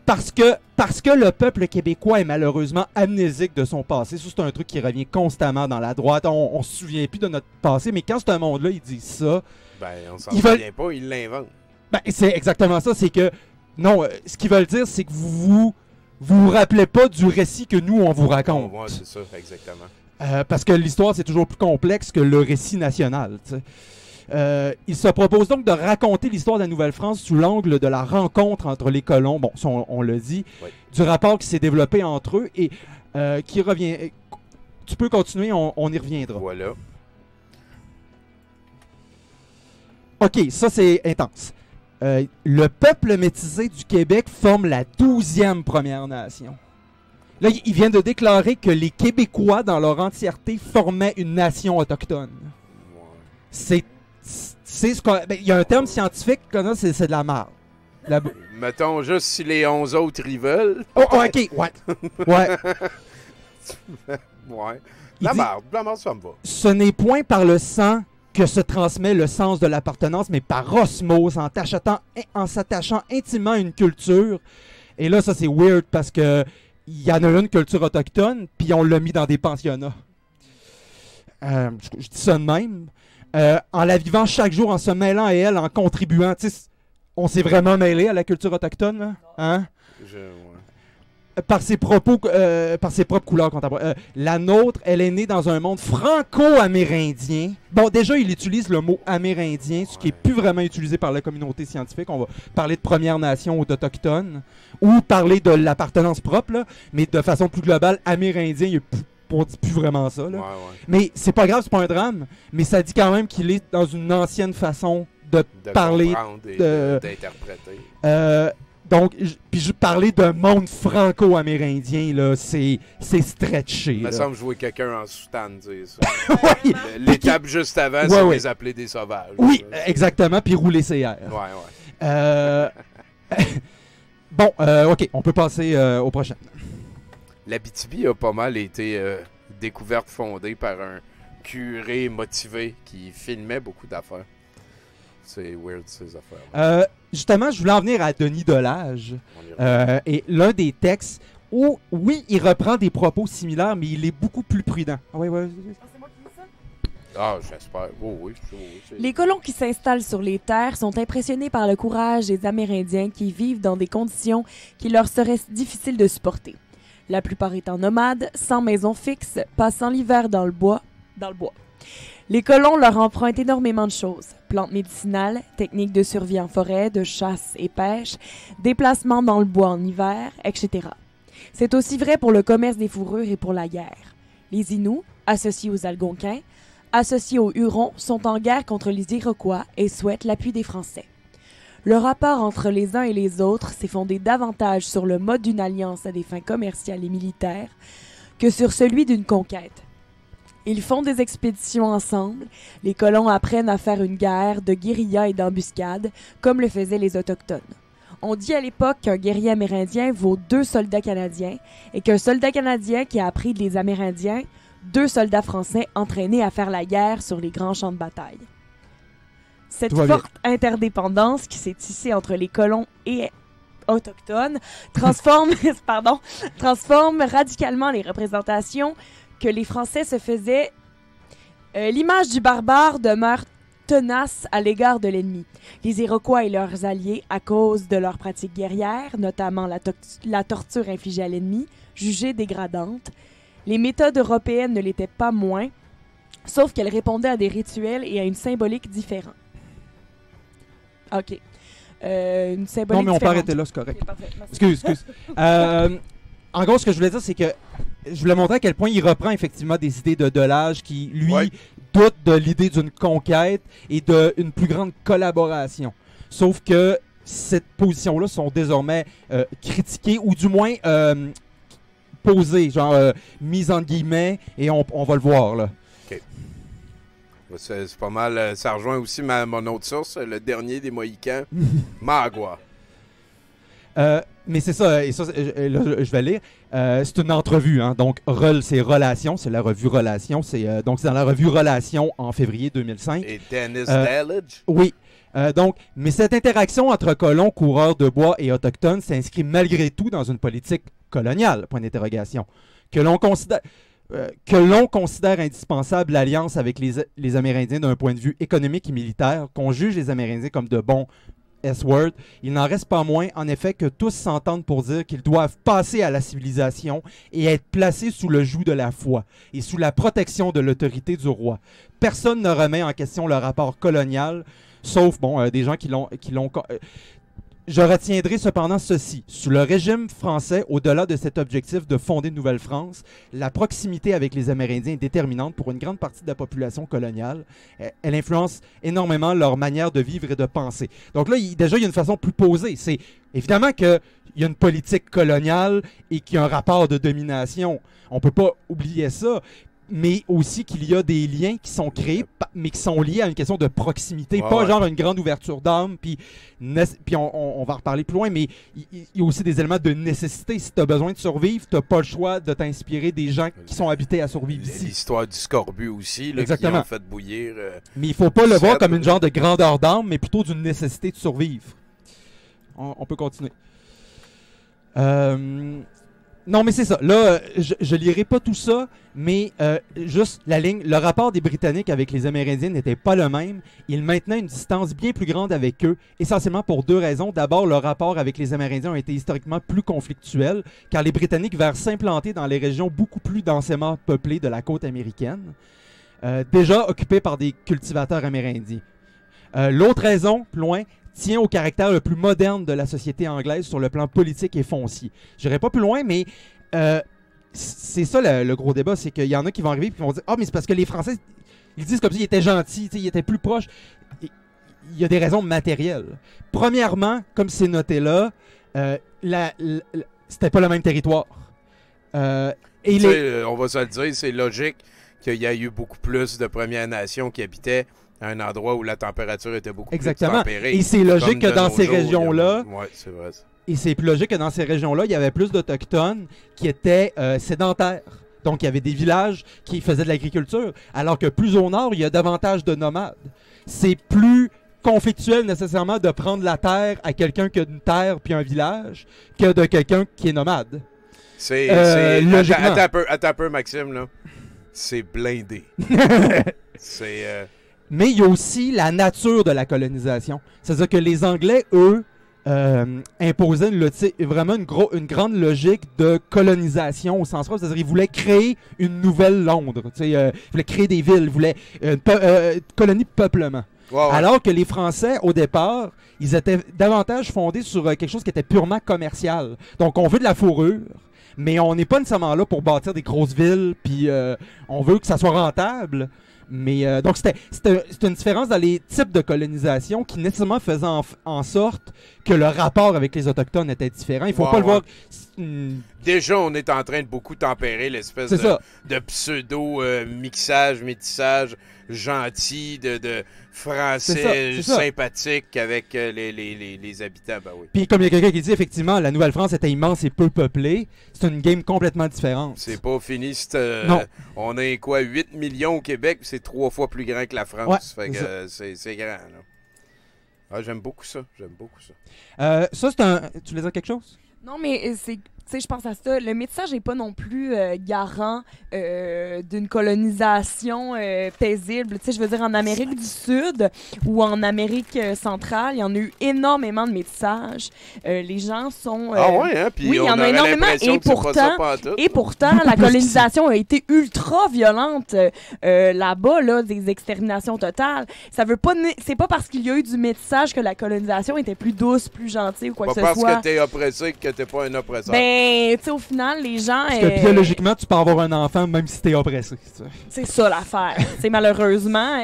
Parce que le peuple québécois est malheureusement amnésique de son passé. Ça, c'est un truc qui revient constamment dans la droite. On se souvient plus de notre passé, mais quand c'est un monde-là, ils disent ça... Ben, on s'en souvient pas, ils l'inventent. Ben, c'est exactement ça. C'est que... Non, ce qu'ils veulent dire, c'est que vous rappelez pas du récit que nous, on vous raconte. Ouais, c'est ça, exactement. Parce que l'histoire, c'est toujours plus complexe que le récit national, tu sais. Il se propose donc de raconter l'histoire de la Nouvelle-France sous l'angle de la rencontre entre les colons, bon, ça on l'a dit, du rapport qui s'est développé entre eux et qui revient... Tu peux continuer, on y reviendra. Voilà. OK, ça c'est intense. Le peuple métisé du Québec forme la 12e Première Nation. Là, il vient de déclarer que les Québécois, dans leur entièreté, formaient une nation autochtone. C'est ce qu'on... Ben, y a un terme scientifique, c'est de la merde. Mettons juste si les 11 autres ils veulent. Oh, OK, ouais. Ouais. La merde, ça me va. Ce n'est point par le sang que se transmet le sens de l'appartenance, mais par osmose, en s'attachant intimement à une culture. Et là, ça, c'est weird parce que il y en a une culture autochtone, puis on l'a mis dans des pensionnats. Je dis ça de même. En la vivant chaque jour, en se mêlant à elle, en contribuant. On s'est vraiment mêlé à la culture autochtone, là? Hein? par ses propos, par ses propres couleurs contemporaines. La nôtre, elle est née dans un monde franco-amérindien. Bon, déjà, il utilise le mot amérindien, ce qui est plus vraiment utilisé par la communauté scientifique. On va parler de Premières Nations ou d'Autochtones, ou parler de l'appartenance propre, là, mais de façon plus globale, amérindien, on dit plus vraiment ça. Là. Mais c'est pas grave, c'est pas un drame, mais ça dit quand même qu'il est dans une ancienne façon de parler, d'interpréter. Donc, puis je parlais d'un monde franco-amérindien, là, c'est stretché. Il me là. semble jouer quelqu'un en soutane dire ça. Oui. L'étape juste avant, c'est les appeler des sauvages. Oui, exactement, puis rouler ses airs. Bon, OK, on peut passer au prochain. L'Abitibi a pas mal été découverte, fondée par un curé motivé qui filmait beaucoup d'affaires. C'est weird, ces affaires. Justement, je voulais en venir à Denis Delage. Et l'un des textes où, oui, il reprend des propos similaires, mais il est beaucoup plus prudent. Ah, ouais. C'est moi qui dis ça? Ah, j'espère. Oui. Les colons qui s'installent sur les terres sont impressionnés par le courage des Amérindiens qui vivent dans des conditions qui leur seraient difficiles de supporter. La plupart étant nomades, sans maison fixe, passant l'hiver dans le bois. Les colons leur empruntent énormément de choses. Plantes médicinales, techniques de survie en forêt, de chasse et pêche, déplacements dans le bois en hiver, etc. C'est aussi vrai pour le commerce des fourrures et pour la guerre. Les Inuits, associés aux Algonquins, associés aux Hurons, sont en guerre contre les Iroquois et souhaitent l'appui des Français. Le rapport entre les uns et les autres s'est fondé davantage sur le mode d'une alliance à des fins commerciales et militaires que sur celui d'une conquête. Ils font des expéditions ensemble, les colons apprennent à faire une guerre de guérilla et d'embuscade, comme le faisaient les Autochtones. On dit à l'époque qu'un guerrier amérindien vaut 2 soldats canadiens et qu'un soldat canadien qui a appris des Amérindiens, 2 soldats français entraînés à faire la guerre sur les grands champs de bataille. Cette forte interdépendance qui s'est tissée entre les colons et autochtones transforme radicalement les représentations que les Français se faisaient. L'image du barbare demeure tenace à l'égard de l'ennemi. Les Iroquois et leurs alliés, à cause de leurs pratiques guerrières, notamment la torture infligée à l'ennemi, jugée dégradante. Les méthodes européennes ne l'étaient pas moins, sauf qu'elles répondaient à des rituels et à une symbolique différente. OK. Une symbolique non, mais on peut différente. arrêter là, c'est correct. Okay, parfait, merci. Excuse. En gros, ce que je voulais dire, c'est que je voulais montrer à quel point il reprend effectivement des idées de Delage qui, lui, doute de l'idée d'une conquête et d'une plus grande collaboration. Sauf que cette position-là sont désormais critiquées ou du moins posées, genre mises en guillemets, et on va le voir là. OK. C'est pas mal. Ça rejoint aussi mon autre source, le dernier des Mohicans, Magua. Mais c'est ça, et ça, là, je vais lire. C'est une entrevue, hein, donc c'est Relations, c'est la revue Relations. Donc c'est dans la revue Relations en février 2005. Et Dennis Dallage? Oui. Mais cette interaction entre colons, coureurs de bois et autochtones s'inscrit malgré tout dans une politique coloniale, point d'interrogation, que l'on considère indispensable l'alliance avec les Amérindiens d'un point de vue économique et militaire, qu'on juge les Amérindiens comme de bons S-word. Il n'en reste pas moins, en effet, que tous s'entendent pour dire qu'ils doivent passer à la civilisation et être placés sous le joug de la foi et sous la protection de l'autorité du roi. Personne ne remet en question le rapport colonial, sauf des gens qui l'ont. Je retiendrai cependant ceci. Sous le régime français, au-delà de cet objectif de fonder une Nouvelle-France, la proximité avec les Amérindiens est déterminante pour une grande partie de la population coloniale. Elle influence énormément leur manière de vivre et de penser. Donc là, déjà, il y a une façon plus posée. C'est évidemment qu'il y a une politique coloniale et qu'il y a un rapport de domination. On ne peut pas oublier ça. Mais aussi qu'il y a des liens qui sont créés, mais qui sont liés à une question de proximité. Pas genre une grande ouverture d'âme, puis on va en reparler plus loin, mais il y a aussi des éléments de nécessité. Si tu as besoin de survivre, tu n'as pas le choix de t'inspirer des gens qui sont habités à survivre ici. L'histoire du scorbut aussi, là, qui ont fait bouillir. Mais il faut pas le voir comme une genre de grandeur d'âme, mais plutôt d'une nécessité de survivre. On peut continuer. Non, mais c'est ça. Là, je lirai pas tout ça, mais juste la ligne. Le rapport des Britanniques avec les Amérindiens n'était pas le même. Ils maintenaient une distance bien plus grande avec eux, essentiellement pour 2 raisons. D'abord, le rapport avec les Amérindiens a été historiquement plus conflictuel, car les Britanniques vinrent s'implanter dans les régions beaucoup plus densément peuplées de la côte américaine, déjà occupées par des cultivateurs amérindiens. L'autre raison, plus loin, tient au caractère le plus moderne de la société anglaise sur le plan politique et foncier. Je n'irai pas plus loin, mais c'est ça le gros débat, c'est qu'il y en a qui vont arriver et qui vont dire « Ah, mais c'est parce que les Français, ils disent comme ça, ils étaient gentils, ils étaient plus proches. » Il y a des raisons matérielles. Premièrement, comme c'est noté là, c'était pas le même territoire. On va se le dire, c'est logique qu'il y a eu beaucoup plus de Premières Nations qui habitaient à un endroit où la température était beaucoup plus tempérée. Et c'est logique que dans ces régions-là... Oui, c'est vrai. Et c'est plus logique que dans ces régions-là, il y avait plus d'Autochtones qui étaient sédentaires. Donc, il y avait des villages qui faisaient de l'agriculture, alors que plus au nord, il y a davantage de nomades. C'est plus conflictuel nécessairement de prendre la terre à quelqu'un qui a une terre puis un village que de quelqu'un qui est nomade. Logiquement. Attends un peu, Maxime, là. C'est blindé. Mais il y a aussi la nature de la colonisation. C'est-à-dire que les Anglais, eux, imposaient vraiment une grande logique de colonisation au sens propre. C'est-à-dire qu'ils voulaient créer une nouvelle Londres. Ils voulaient créer des villes, ils voulaient une colonie de peuplement. Wow. Alors que les Français, au départ, ils étaient davantage fondés sur quelque chose qui était purement commercial. Donc, on veut de la fourrure, mais on n'est pas nécessairement là pour bâtir des grosses villes, puis on veut que ça soit rentable. Mais donc c'était une différence dans les types de colonisation qui nécessairement faisait en sorte que le rapport avec les Autochtones était différent. Il faut pas le voir. Déjà, on est en train de beaucoup tempérer l'espèce de pseudo-mixage, métissage gentil de français sympathiques avec les habitants. Ben oui. Puis comme il y a quelqu'un qui dit, effectivement, la Nouvelle-France était immense et peu peuplée. C'est une game complètement différente. C'est pas fini. On a quoi, 8 millions au Québec, c'est 3 fois plus grand que la France. Ouais, fait que c'est grand. Là. Ah, j'aime beaucoup ça. Ça, c'est un... Tu voulais dire quelque chose? Non, mais c'est... Tu sais, je pense à ça. Le métissage n'est pas non plus garant d'une colonisation paisible. Tu sais, je veux dire, en Amérique du Sud ou en Amérique centrale, il y en a eu énormément de métissage. Les gens sont... ah ouais, hein? Puis oui, il y en a énormément. Et pourtant, la colonisation a été ultra violente là-bas, là, des exterminations totales. Ça veut pas... C'est pas parce qu'il y a eu du métissage que la colonisation était plus douce, plus gentille ou quoi que ce soit. Pas parce que t'es oppressé que t'es pas un oppresseur. Tu sais, au final, les gens... Parce que biologiquement, tu peux avoir un enfant même si t'es oppressé. C'est ça l'affaire. C'est malheureusement,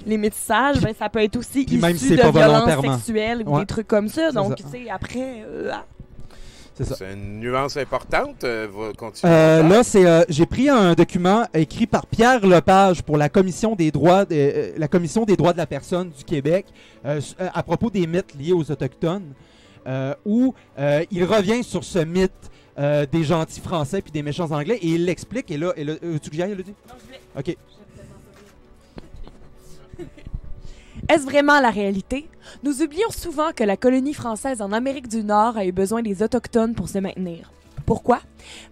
les métissages, ça peut être aussi issu même si de pas violences sexuelles ou des trucs comme ça. Donc, tu sais, après... C'est une nuance importante. Va continuer. Là, j'ai pris un document écrit par Pierre Lepage pour la Commission des droits de la personne du Québec à propos des mythes liés aux Autochtones, où il revient sur ce mythe des gentils Français puis des méchants Anglais et il l'explique. Et là, tu que j'y aille, Elodie? Non, je voulais. OK. Est-ce vraiment la réalité? Nous oublions souvent que la colonie française en Amérique du Nord a eu besoin des Autochtones pour se maintenir. Pourquoi?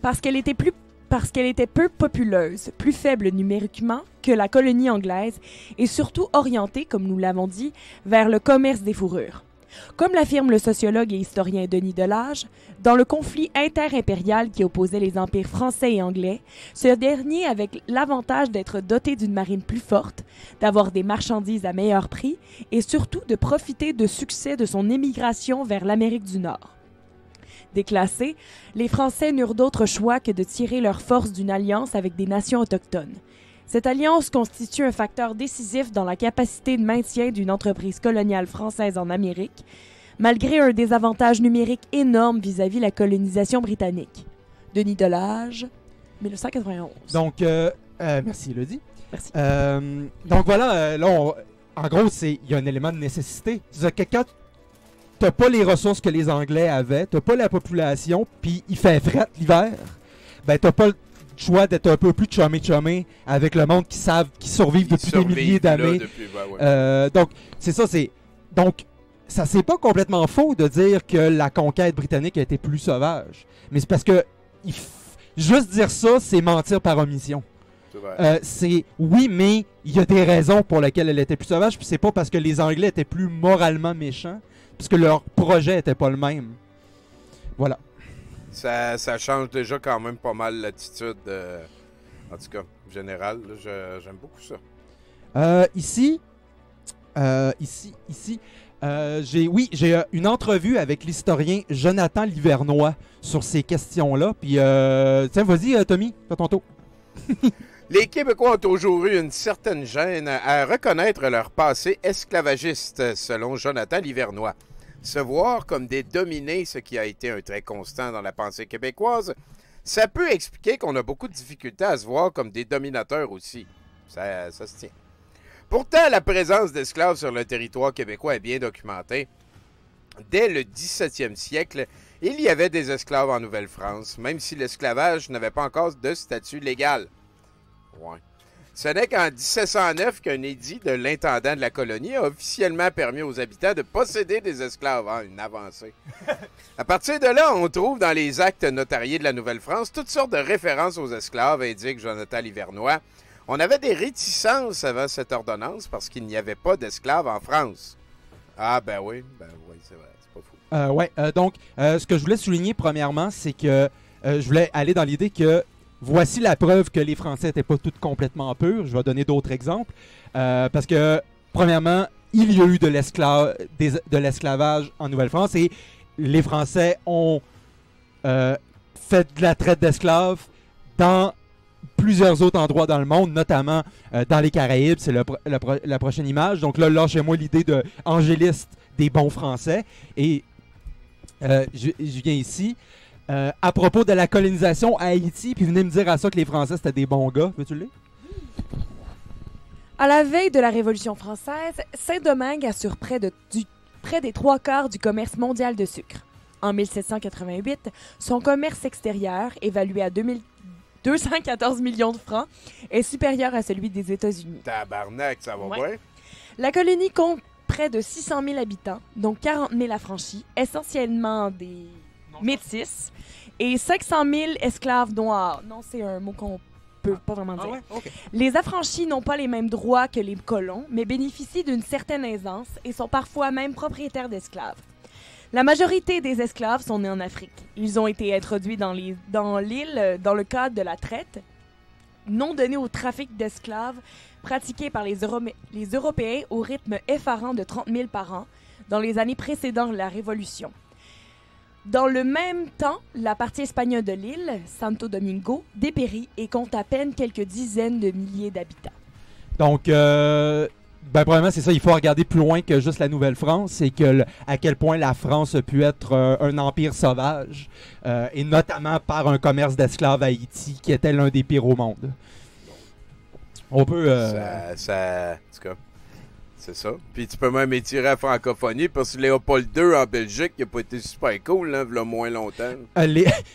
Parce qu'elle était peu populeuse, plus faible numériquement que la colonie anglaise et surtout orientée, comme nous l'avons dit, vers le commerce des fourrures. Comme l'affirme le sociologue et historien Denis Delage, dans le conflit interimpérial qui opposait les empires français et anglais, ce dernier avait l'avantage d'être doté d'une marine plus forte, d'avoir des marchandises à meilleur prix et surtout de profiter de succès de son émigration vers l'Amérique du Nord. Déclassés, les Français n'eurent d'autre choix que de tirer leur force d'une alliance avec des nations autochtones. Cette alliance constitue un facteur décisif dans la capacité de maintien d'une entreprise coloniale française en Amérique, malgré un désavantage numérique énorme vis-à-vis la colonisation britannique. Denis Delage, 1991. Donc, merci Elodie. Merci. Donc voilà, là, en gros, il y a un élément de nécessité. C'est-à-dire que quand t'as pas les ressources que les Anglais avaient, t'as pas la population, puis il fait fret l'hiver, ben t'as pas le choix d'être un peu plus chumé avec le monde qui survivent depuis des milliers d'années. Donc, c'est ça, donc, ça c'est pas complètement faux de dire que la conquête britannique a été plus sauvage. Mais c'est parce que juste dire ça, c'est mentir par omission. C'est vrai. Oui, mais il y a des raisons pour lesquelles elle était plus sauvage, puis c'est pas parce que les Anglais étaient plus moralement méchants, parce que leur projet était pas le même. Voilà. Ça change déjà quand même pas mal l'attitude, en tout cas, générale. J'aime beaucoup ça. Ici, j'ai une entrevue avec l'historien Jonathan Livernois sur ces questions-là. Puis, tiens, vas-y, Tommy, fais ton tour. Les Québécois ont toujours eu une certaine gêne à reconnaître leur passé esclavagiste, selon Jonathan Livernois. Se voir comme des dominés, ce qui a été un trait constant dans la pensée québécoise, ça peut expliquer qu'on a beaucoup de difficultés à se voir comme des dominateurs aussi. Ça se tient. Pourtant, la présence d'esclaves sur le territoire québécois est bien documentée. Dès le 17e siècle, il y avait des esclaves en Nouvelle-France, même si l'esclavage n'avait pas encore de statut légal. Ouais. Ce n'est qu'en 1709 qu'un édit de l'intendant de la colonie a officiellement permis aux habitants de posséder des esclaves. Ah, une avancée. À partir de là, on trouve dans les actes notariés de la Nouvelle-France toutes sortes de références aux esclaves, indique Jonathan Livernois. On avait des réticences avant cette ordonnance parce qu'il n'y avait pas d'esclaves en France. Ah, ben oui, c'est vrai, c'est pas fou. Donc, ce que je voulais souligner premièrement, c'est que je voulais aller dans l'idée que voici la preuve que les Français n'étaient pas tous complètement purs. Je vais donner d'autres exemples. Parce que, premièrement, il y a eu de l'esclavage en Nouvelle-France et les Français ont fait de la traite d'esclaves dans plusieurs autres endroits dans le monde, notamment dans les Caraïbes. C'est la prochaine image. Donc là, lâchez-moi l'idée de angéliste des bons Français. Et je viens ici. À propos de la colonisation à Haïti, puis venez me dire à ça que les Français, c'était des bons gars. Veux-tu le lire? À la veille de la Révolution française, Saint-Domingue assure près des 3/4 du commerce mondial de sucre. En 1788, son commerce extérieur, évalué à 214 millions de francs, est supérieur à celui des États-Unis. Tabarnak, ça va bien? La colonie compte près de 600 000 habitants, dont 40 000 affranchis, essentiellement des métis, et 500 000 esclaves noirs. Non, c'est un mot qu'on peut pas vraiment dire. Ah ouais? Okay. Les affranchis n'ont pas les mêmes droits que les colons, mais bénéficient d'une certaine aisance et sont parfois même propriétaires d'esclaves. La majorité des esclaves sont nés en Afrique. Ils ont été introduits dans l'île dans le cadre de la traite, non donnée au trafic d'esclaves pratiqué par les Européens au rythme effarant de 30 000 par an dans les années précédant la Révolution. Dans le même temps, la partie espagnole de l'île, Santo Domingo, dépérit et compte à peine quelques dizaines de milliers d'habitants. Donc, premièrement, c'est ça, il faut regarder plus loin que juste la Nouvelle-France, c'est à quel point la France a pu être un empire sauvage, et notamment par un commerce d'esclaves à Haïti, qui était l'un des pires au monde. On peut... En tout cas, c'est ça. Puis tu peux même étirer à francophonie parce que Léopold II en Belgique, il n'a pas été super cool, hein, il y a moins longtemps.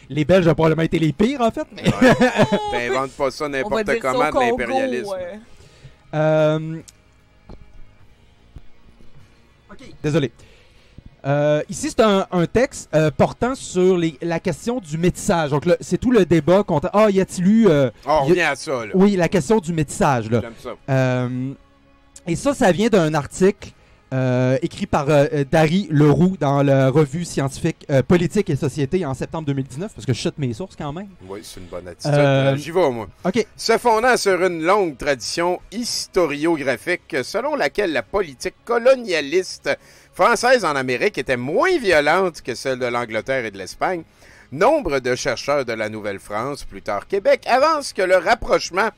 Les Belges ont probablement été les pires, en fait. Mais... Ouais. T'inventes pas ça n'importe comment de l'impérialisme. Ouais. OK, désolé. Ici, c'est un texte portant sur la question du métissage. Donc, c'est tout le débat contre... Ah, y a-t-il eu... on revient à ça, là. Oui, la question du métissage, là. J'aime ça. Et ça vient d'un article écrit par Dari Leroux dans la revue scientifique Politique et Société en septembre 2019, parce que je chute mes sources quand même. Oui, c'est une bonne attitude. J'y vais, moi. OK. Se fondant sur une longue tradition historiographique selon laquelle la politique colonialiste française en Amérique était moins violente que celle de l'Angleterre et de l'Espagne, nombre de chercheurs de la Nouvelle-France, plus tard Québec, avancent que le rapprochement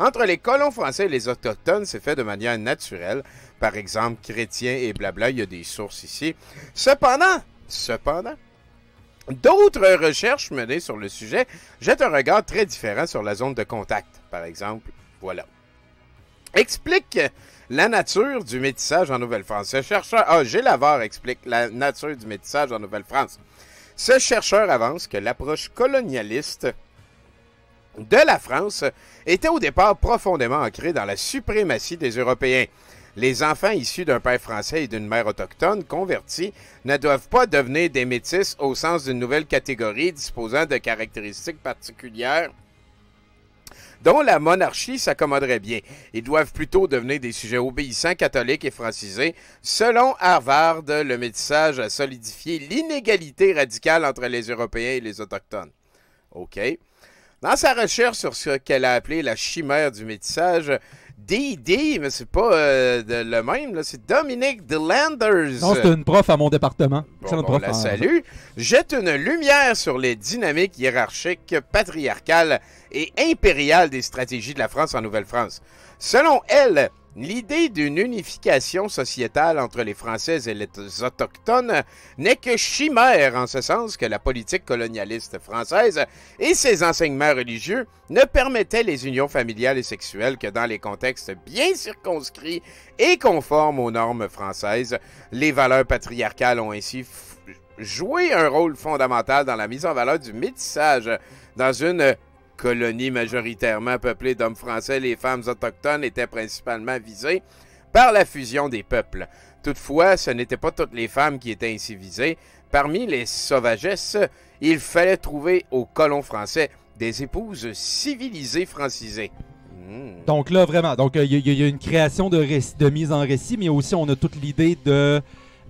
entre les colons français et les Autochtones s'est fait de manière naturelle. Par exemple, chrétiens et blabla, il y a des sources ici. Cependant, d'autres recherches menées sur le sujet jettent un regard très différent sur la zone de contact. Par exemple, voilà. Explique la nature du métissage en Nouvelle-France. Ce chercheur, Gélavard explique la nature du métissage en Nouvelle-France. Ce chercheur avance que l'approche colonialiste de la France était au départ profondément ancrée dans la suprématie des Européens. Les enfants issus d'un père français et d'une mère autochtone convertis ne doivent pas devenir des métis au sens d'une nouvelle catégorie disposant de caractéristiques particulières dont la monarchie s'accommoderait bien. Ils doivent plutôt devenir des sujets obéissants, catholiques et francisés. Selon Harvard, le métissage a solidifié l'inégalité radicale entre les Européens et les Autochtones. OK. Dans sa recherche sur ce qu'elle a appelé la chimère du métissage, D.D., mais c'est pas le même, là, c'est Dominique DeLanders. Non, c'est une prof à mon département. Bon, la salue. Jette une lumière sur les dynamiques hiérarchiques, patriarcales et impériales des stratégies de la France en Nouvelle-France. Selon elle, l'idée d'une unification sociétale entre les Français et les Autochtones n'est que chimère, en ce sens que la politique colonialiste française et ses enseignements religieux ne permettaient les unions familiales et sexuelles que dans les contextes bien circonscrits et conformes aux normes françaises. Les valeurs patriarcales ont ainsi joué un rôle fondamental dans la mise en valeur du métissage. Dans une colonie majoritairement peuplée d'hommes français, les femmes autochtones étaient principalement visées par la fusion des peuples. Toutefois, ce n'étaient pas toutes les femmes qui étaient ainsi visées. Parmi les sauvagesses, il fallait trouver aux colons français des épouses civilisées francisées. Donc là, vraiment, donc il y a une création de mise en récit, mais aussi on a toute l'idée de...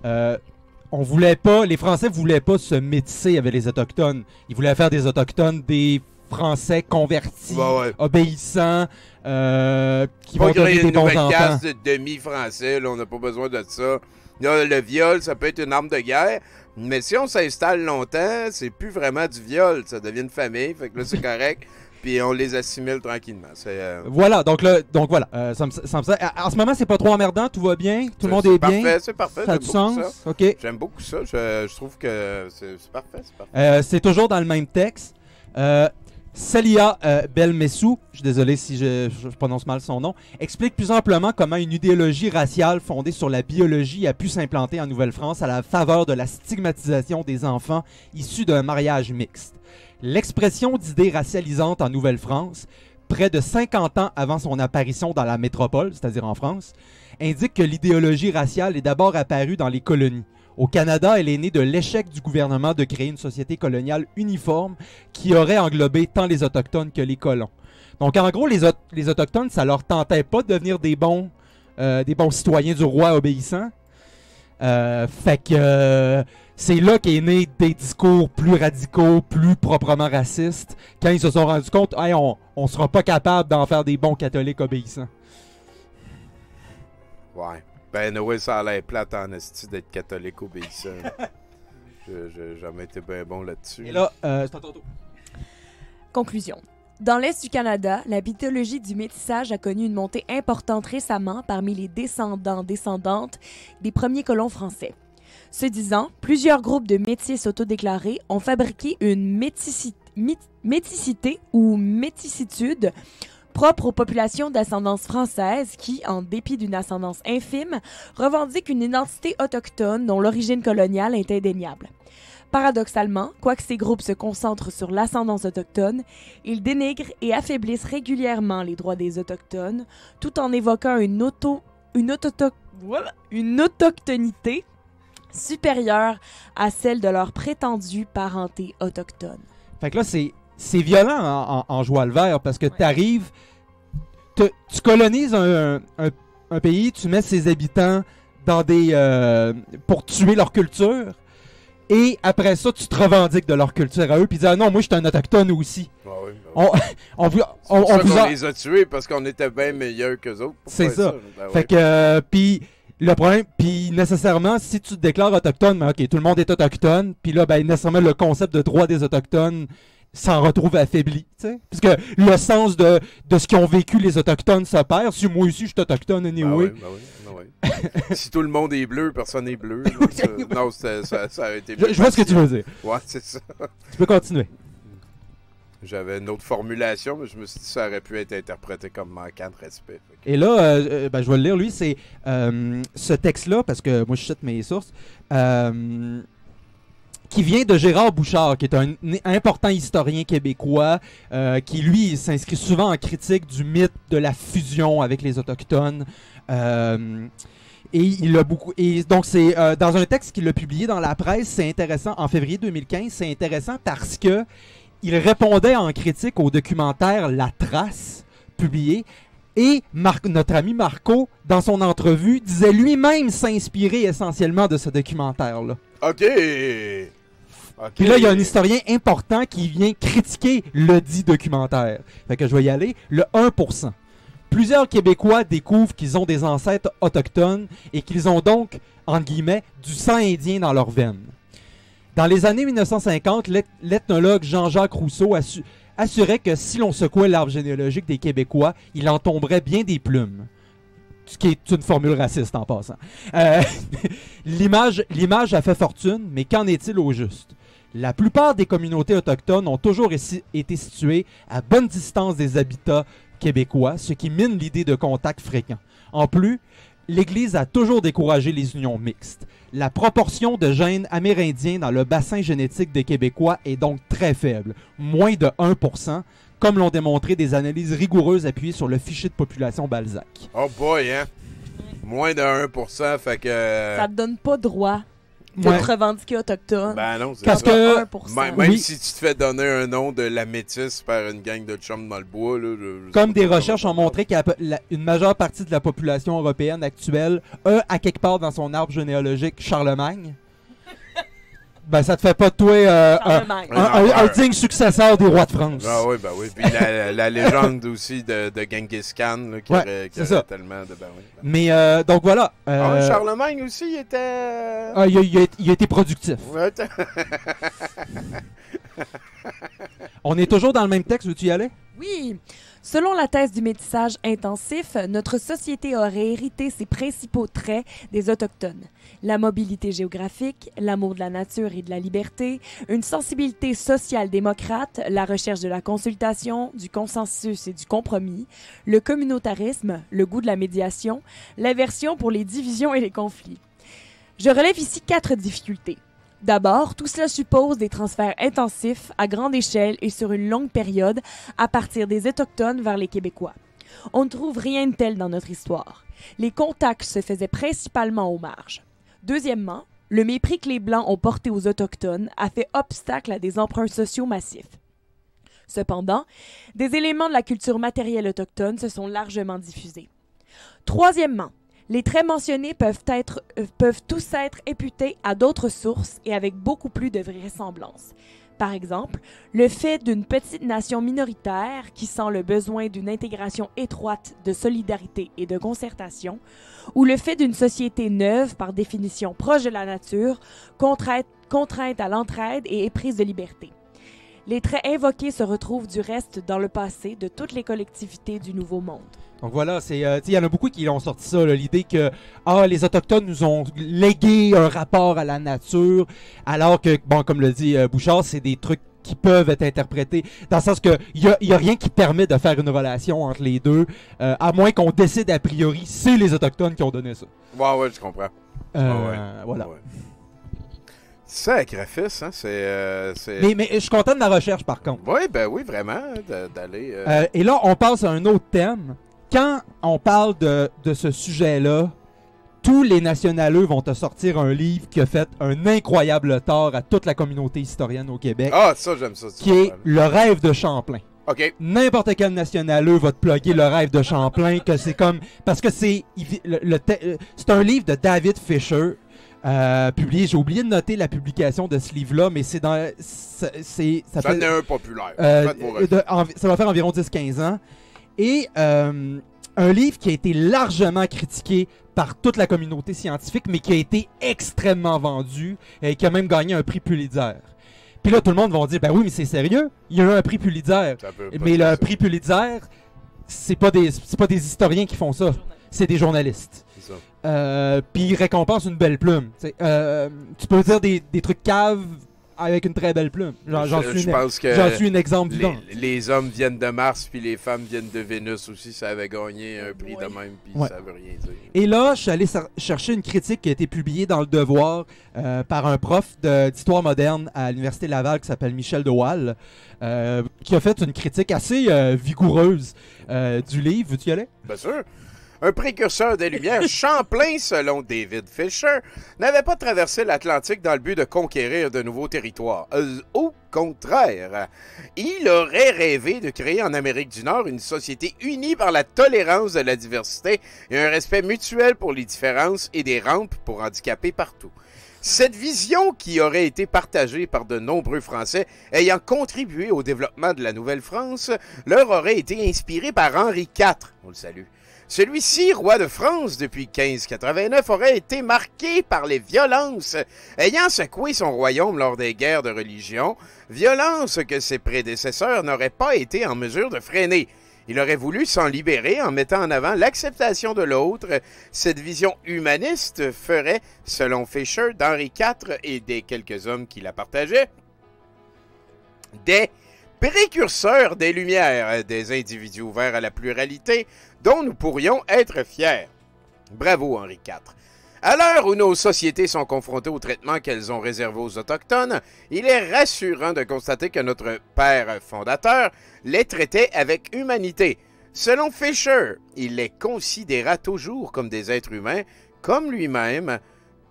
on voulait pas, les Français voulaient pas se métisser avec les Autochtones. Ils voulaient faire des Autochtones des Français convertis, obéissants, qui vont donner des bons enfants. Une caste de demi-français, là, on n'a pas besoin de ça. Là, le viol, ça peut être une arme de guerre, mais si on s'installe longtemps, c'est plus vraiment du viol, ça devient une famille, fait que là, c'est correct. Puis on les assimile tranquillement. Voilà, donc voilà. Ça me semble en ce moment, c'est pas trop emmerdant, tout va bien, tout le monde est bien. C'est parfait, ça a du sens. Ça. OK. J'aime beaucoup ça. Je trouve que c'est parfait. C'est toujours dans le même texte. Salia Belmessou, je suis désolé si je prononce mal son nom, explique plus amplement comment une idéologie raciale fondée sur la biologie a pu s'implanter en Nouvelle-France à la faveur de la stigmatisation des enfants issus d'un mariage mixte. L'expression d'idées racialisantes en Nouvelle-France, près de 50 ans avant son apparition dans la métropole, c'est-à-dire en France, indique que l'idéologie raciale est d'abord apparue dans les colonies. Au Canada, elle est née de l'échec du gouvernement de créer une société coloniale uniforme qui aurait englobé tant les Autochtones que les colons. Donc en gros, les Autochtones, ça leur tentait pas de devenir des bons citoyens du roi obéissant. Fait que c'est là qu'est né des discours plus radicaux, plus proprement racistes, quand ils se sont rendus compte, hey, on sera pas capable d'en faire des bons catholiques obéissants. Ouais. Ben, Noé, ça a l'air plate en esti d'être catholique obéissant. J'ai jamais été bien bon là-dessus. Et là, c'est à ton tour. Conclusion. Dans l'Est du Canada, la mythologie du métissage a connu une montée importante récemment parmi les descendantes des premiers colons français. Ce disant, plusieurs groupes de métis autodéclarés ont fabriqué une méticité ou méticitude propre aux populations d'ascendance française qui, en dépit d'une ascendance infime, revendiquent une identité autochtone dont l'origine coloniale est indéniable. Paradoxalement, quoique ces groupes se concentrent sur l'ascendance autochtone, ils dénigrent et affaiblissent régulièrement les droits des Autochtones, tout en évoquant une autochtonité supérieure à celle de leur prétendue parenté autochtone. Fait que là, c'est violent en jouant le vert parce que t'arrives, tu colonises un pays, tu mets ses habitants dans pour tuer leur culture, et après ça, tu te revendiques de leur culture à eux, puis dis ah non, moi je suis un autochtone aussi. On les a tués parce qu'on était bien meilleurs qu'eux autres. C'est ça. Fait que puis le problème, puis nécessairement, si tu te déclares autochtone, ben, ok, tout le monde est autochtone, puis là, ben nécessairement le concept de droit des autochtones s'en retrouve affaibli, tu sais. Parce que le sens de ce qu'ont vécu les Autochtones se perd. Si moi aussi je suis autochtone, anyway. Si tout le monde est bleu, personne n'est bleu. Non, ça a été... Je vois ce que tu veux dire. Ouais, c'est ça. Tu peux continuer. J'avais une autre formulation, mais je me suis dit que ça aurait pu être interprété comme manquant de respect. Et là, ben, je vais le lire, lui, c'est ce texte-là, parce que moi je cite mes sources. qui vient de Gérard Bouchard, qui est un important historien québécois, qui lui s'inscrit souvent en critique du mythe de la fusion avec les Autochtones. Et il a beaucoup. Et donc c'est dans un texte qu'il a publié dans la presse, c'est intéressant en février 2015, c'est intéressant parce que il répondait en critique au documentaire La Trace publié. Et notre ami Marco, dans son entrevue, disait lui-même s'inspirer essentiellement de ce documentaire-là. OK. Puis là, il y a un historien important qui vient critiquer le dit documentaire. Fait que je vais y aller. Le 1%. Plusieurs Québécois découvrent qu'ils ont des ancêtres autochtones et qu'ils ont donc, entre guillemets, du sang indien dans leurs veines. Dans les années 1950, l'ethnologue Jean-Jacques Rousseau assurait que si l'on secouait l'arbre généalogique des Québécois, il en tomberait bien des plumes. Ce qui est une formule raciste en passant. L'image a fait fortune, mais qu'en est-il au juste? La plupart des communautés autochtones ont toujours été situées à bonne distance des habitats québécois, ce qui mine l'idée de contact fréquent. En plus, l'Église a toujours découragé les unions mixtes. La proportion de gènes amérindiens dans le bassin génétique des Québécois est donc très faible, moins de 1%, comme l'ont démontré des analyses rigoureuses appuyées sur le fichier de population Balzac. Oh boy, hein? Moins de 1%, fait que... Ça te donne pas droit de te revendiquer autochtone. Ben non, c'est parce ça. que 1%. Même oui. si tu te fais donner un nom de la métisse par une gang de chums dans le bois, là... Comme des recherches ont montré qu'une majeure partie de la population européenne actuelle a, à quelque part dans son arbre généalogique, Charlemagne. Ben, ça te fait pas de toi un digne successeur des rois de France. Ah oui, ben oui. Puis la légende aussi de Genghis Khan, là, qui aurait tellement de... Ben oui. Mais, donc voilà. Charlemagne aussi, il était... Il a été productif. Ouais, On est toujours dans le même texte, veux-tu y aller? Oui. Selon la thèse du métissage intensif, notre société aurait hérité ses principaux traits des Autochtones. La mobilité géographique, l'amour de la nature et de la liberté, une sensibilité sociale démocrate, la recherche de la consultation, du consensus et du compromis, le communautarisme, le goût de la médiation, l'aversion pour les divisions et les conflits. Je relève ici 4 difficultés. D'abord, tout cela suppose des transferts intensifs, à grande échelle et sur une longue période, à partir des Autochtones vers les Québécois. On ne trouve rien de tel dans notre histoire. Les contacts se faisaient principalement aux marges. Deuxièmement, le mépris que les Blancs ont porté aux Autochtones a fait obstacle à des emprunts sociaux massifs. Cependant, des éléments de la culture matérielle autochtone se sont largement diffusés. Troisièmement, les traits mentionnés peuvent tous être imputés à d'autres sources et avec beaucoup plus de vraisemblance. Par exemple, le fait d'une petite nation minoritaire qui sent le besoin d'une intégration étroite de solidarité et de concertation, ou le fait d'une société neuve par définition proche de la nature, contrainte à l'entraide et éprise de liberté. Les traits invoqués se retrouvent du reste dans le passé de toutes les collectivités du Nouveau Monde. Donc voilà, il y en a beaucoup qui ont sorti ça, l'idée que les Autochtones nous ont légué un rapport à la nature, alors que, bon, comme le dit Bouchard, c'est des trucs qui peuvent être interprétés, dans le sens que il y a rien qui permet de faire une relation entre les deux, à moins qu'on décide a priori, c'est les Autochtones qui ont donné ça. Ouais, je comprends. Voilà. Ouais. Sacrifice, hein, c'est... Mais je suis content de ma recherche, par contre. Oui, vraiment, d'aller... Et là, on passe à un autre thème. Quand on parle de ce sujet-là, tous les nationaleux vont te sortir un livre qui a fait un incroyable tort à toute la communauté historienne au Québec. Ah, ça, j'aime ça. Qui est Le rêve de Champlain. OK. N'importe quel nationaleux va te plugger Le rêve de Champlain, que c'est comme... Parce que c'est un livre de David Fisher, publié. J'ai oublié de noter la publication de ce livre-là, mais c'est dans... Ça fait un populaire. ça va faire environ 10-15 ans. Et un livre qui a été largement critiqué par toute la communauté scientifique, mais qui a été extrêmement vendu et qui a même gagné un prix Pulitzer. Puis là, tout le monde va dire, ben oui, mais c'est sérieux, il y a eu un prix Pulitzer. Mais le prix Pulitzer, c'est pas des historiens qui font ça, c'est des journalistes. C'est ça. Puis ils récompensent une belle plume. Tu peux dire des trucs caves avec une très belle plume. J'en pense que suis un exemple vivant. Les hommes viennent de Mars, puis les femmes viennent de Vénus aussi. Ça avait gagné un prix de même, puis ça veut rien dire. Et là, je suis allé chercher une critique qui a été publiée dans Le Devoir par un prof d'histoire moderne à l'Université Laval qui s'appelle Michel de Waal, qui a fait une critique assez vigoureuse du livre. Veux-tu y aller? Bien sûr. Un précurseur des Lumières, Champlain, selon David Fisher, n'avait pas traversé l'Atlantique dans le but de conquérir de nouveaux territoires. Au contraire, il aurait rêvé de créer en Amérique du Nord une société unie par la tolérance de la diversité et un respect mutuel pour les différences et des rampes pour handicapés partout. Cette vision, qui aurait été partagée par de nombreux Français ayant contribué au développement de la Nouvelle-France, leur aurait été inspirée par Henri IV. On le salue. Celui-ci, roi de France depuis 1589, aurait été marqué par les violences ayant secoué son royaume lors des guerres de religion, violences que ses prédécesseurs n'auraient pas été en mesure de freiner. Il aurait voulu s'en libérer en mettant en avant l'acceptation de l'autre. Cette vision humaniste ferait, selon Fisher, d'Henri IV et des quelques hommes qui la partageaient, des précurseurs des Lumières, des individus ouverts à la pluralité dont nous pourrions être fiers. Bravo, Henri IV. À l'heure où nos sociétés sont confrontées au traitement qu'elles ont réservé aux Autochtones, il est rassurant de constater que notre père fondateur les traitait avec humanité. Selon Fisher, il les considéra toujours comme des êtres humains, comme lui-même,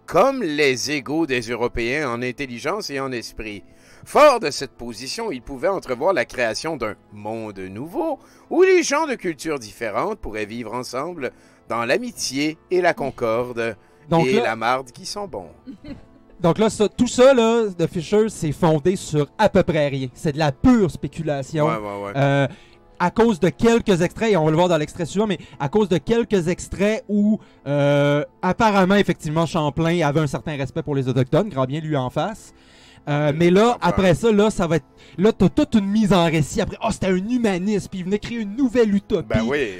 comme les égaux des Européens en intelligence et en esprit. Fort de cette position, il pouvait entrevoir la création d'un monde nouveau où les gens de cultures différentes pourraient vivre ensemble dans l'amitié et la concorde. Donc et là, la marde qui sont bons. Donc là, tout ça là, de Fisher, c'est fondé sur à peu près rien. C'est de la pure spéculation. Ouais. À cause de quelques extraits, et on va le voir dans l'extrait suivant, mais à cause de quelques extraits où apparemment, effectivement, Champlain avait un certain respect pour les Autochtones, grand bien lui en face. Mais là, après ça, là, ça va être... Là, t'as toute une mise en récit. Après, c'était un humaniste, puis il venait créer une nouvelle utopie. Ben oui.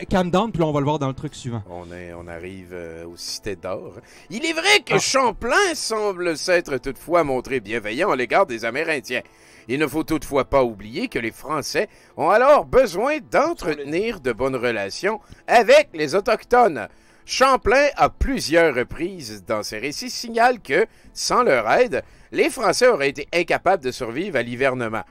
Calm down, puis là, on va le voir dans le truc suivant. On arrive aux cités d'or. Il est vrai que Champlain semble s'être toutefois montré bienveillant à l'égard des Amérindiens. Il ne faut toutefois pas oublier que les Français ont alors besoin d'entretenir de bonnes relations avec les Autochtones. Champlain, à plusieurs reprises dans ses récits, signale que, sans leur aide, les Français auraient été incapables de survivre à l'hivernement.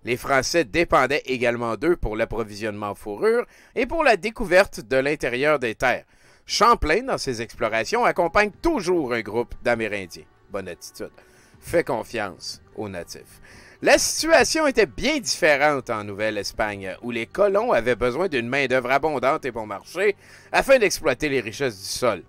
Les Français dépendaient également d'eux pour l'approvisionnement en fourrure et pour la découverte de l'intérieur des terres. Champlain, dans ses explorations, accompagne toujours un groupe d'Amérindiens. Bonne attitude. Fait confiance aux natifs. La situation était bien différente en Nouvelle-Espagne, où les colons avaient besoin d'une main-d'œuvre abondante et bon marché afin d'exploiter les richesses du sol.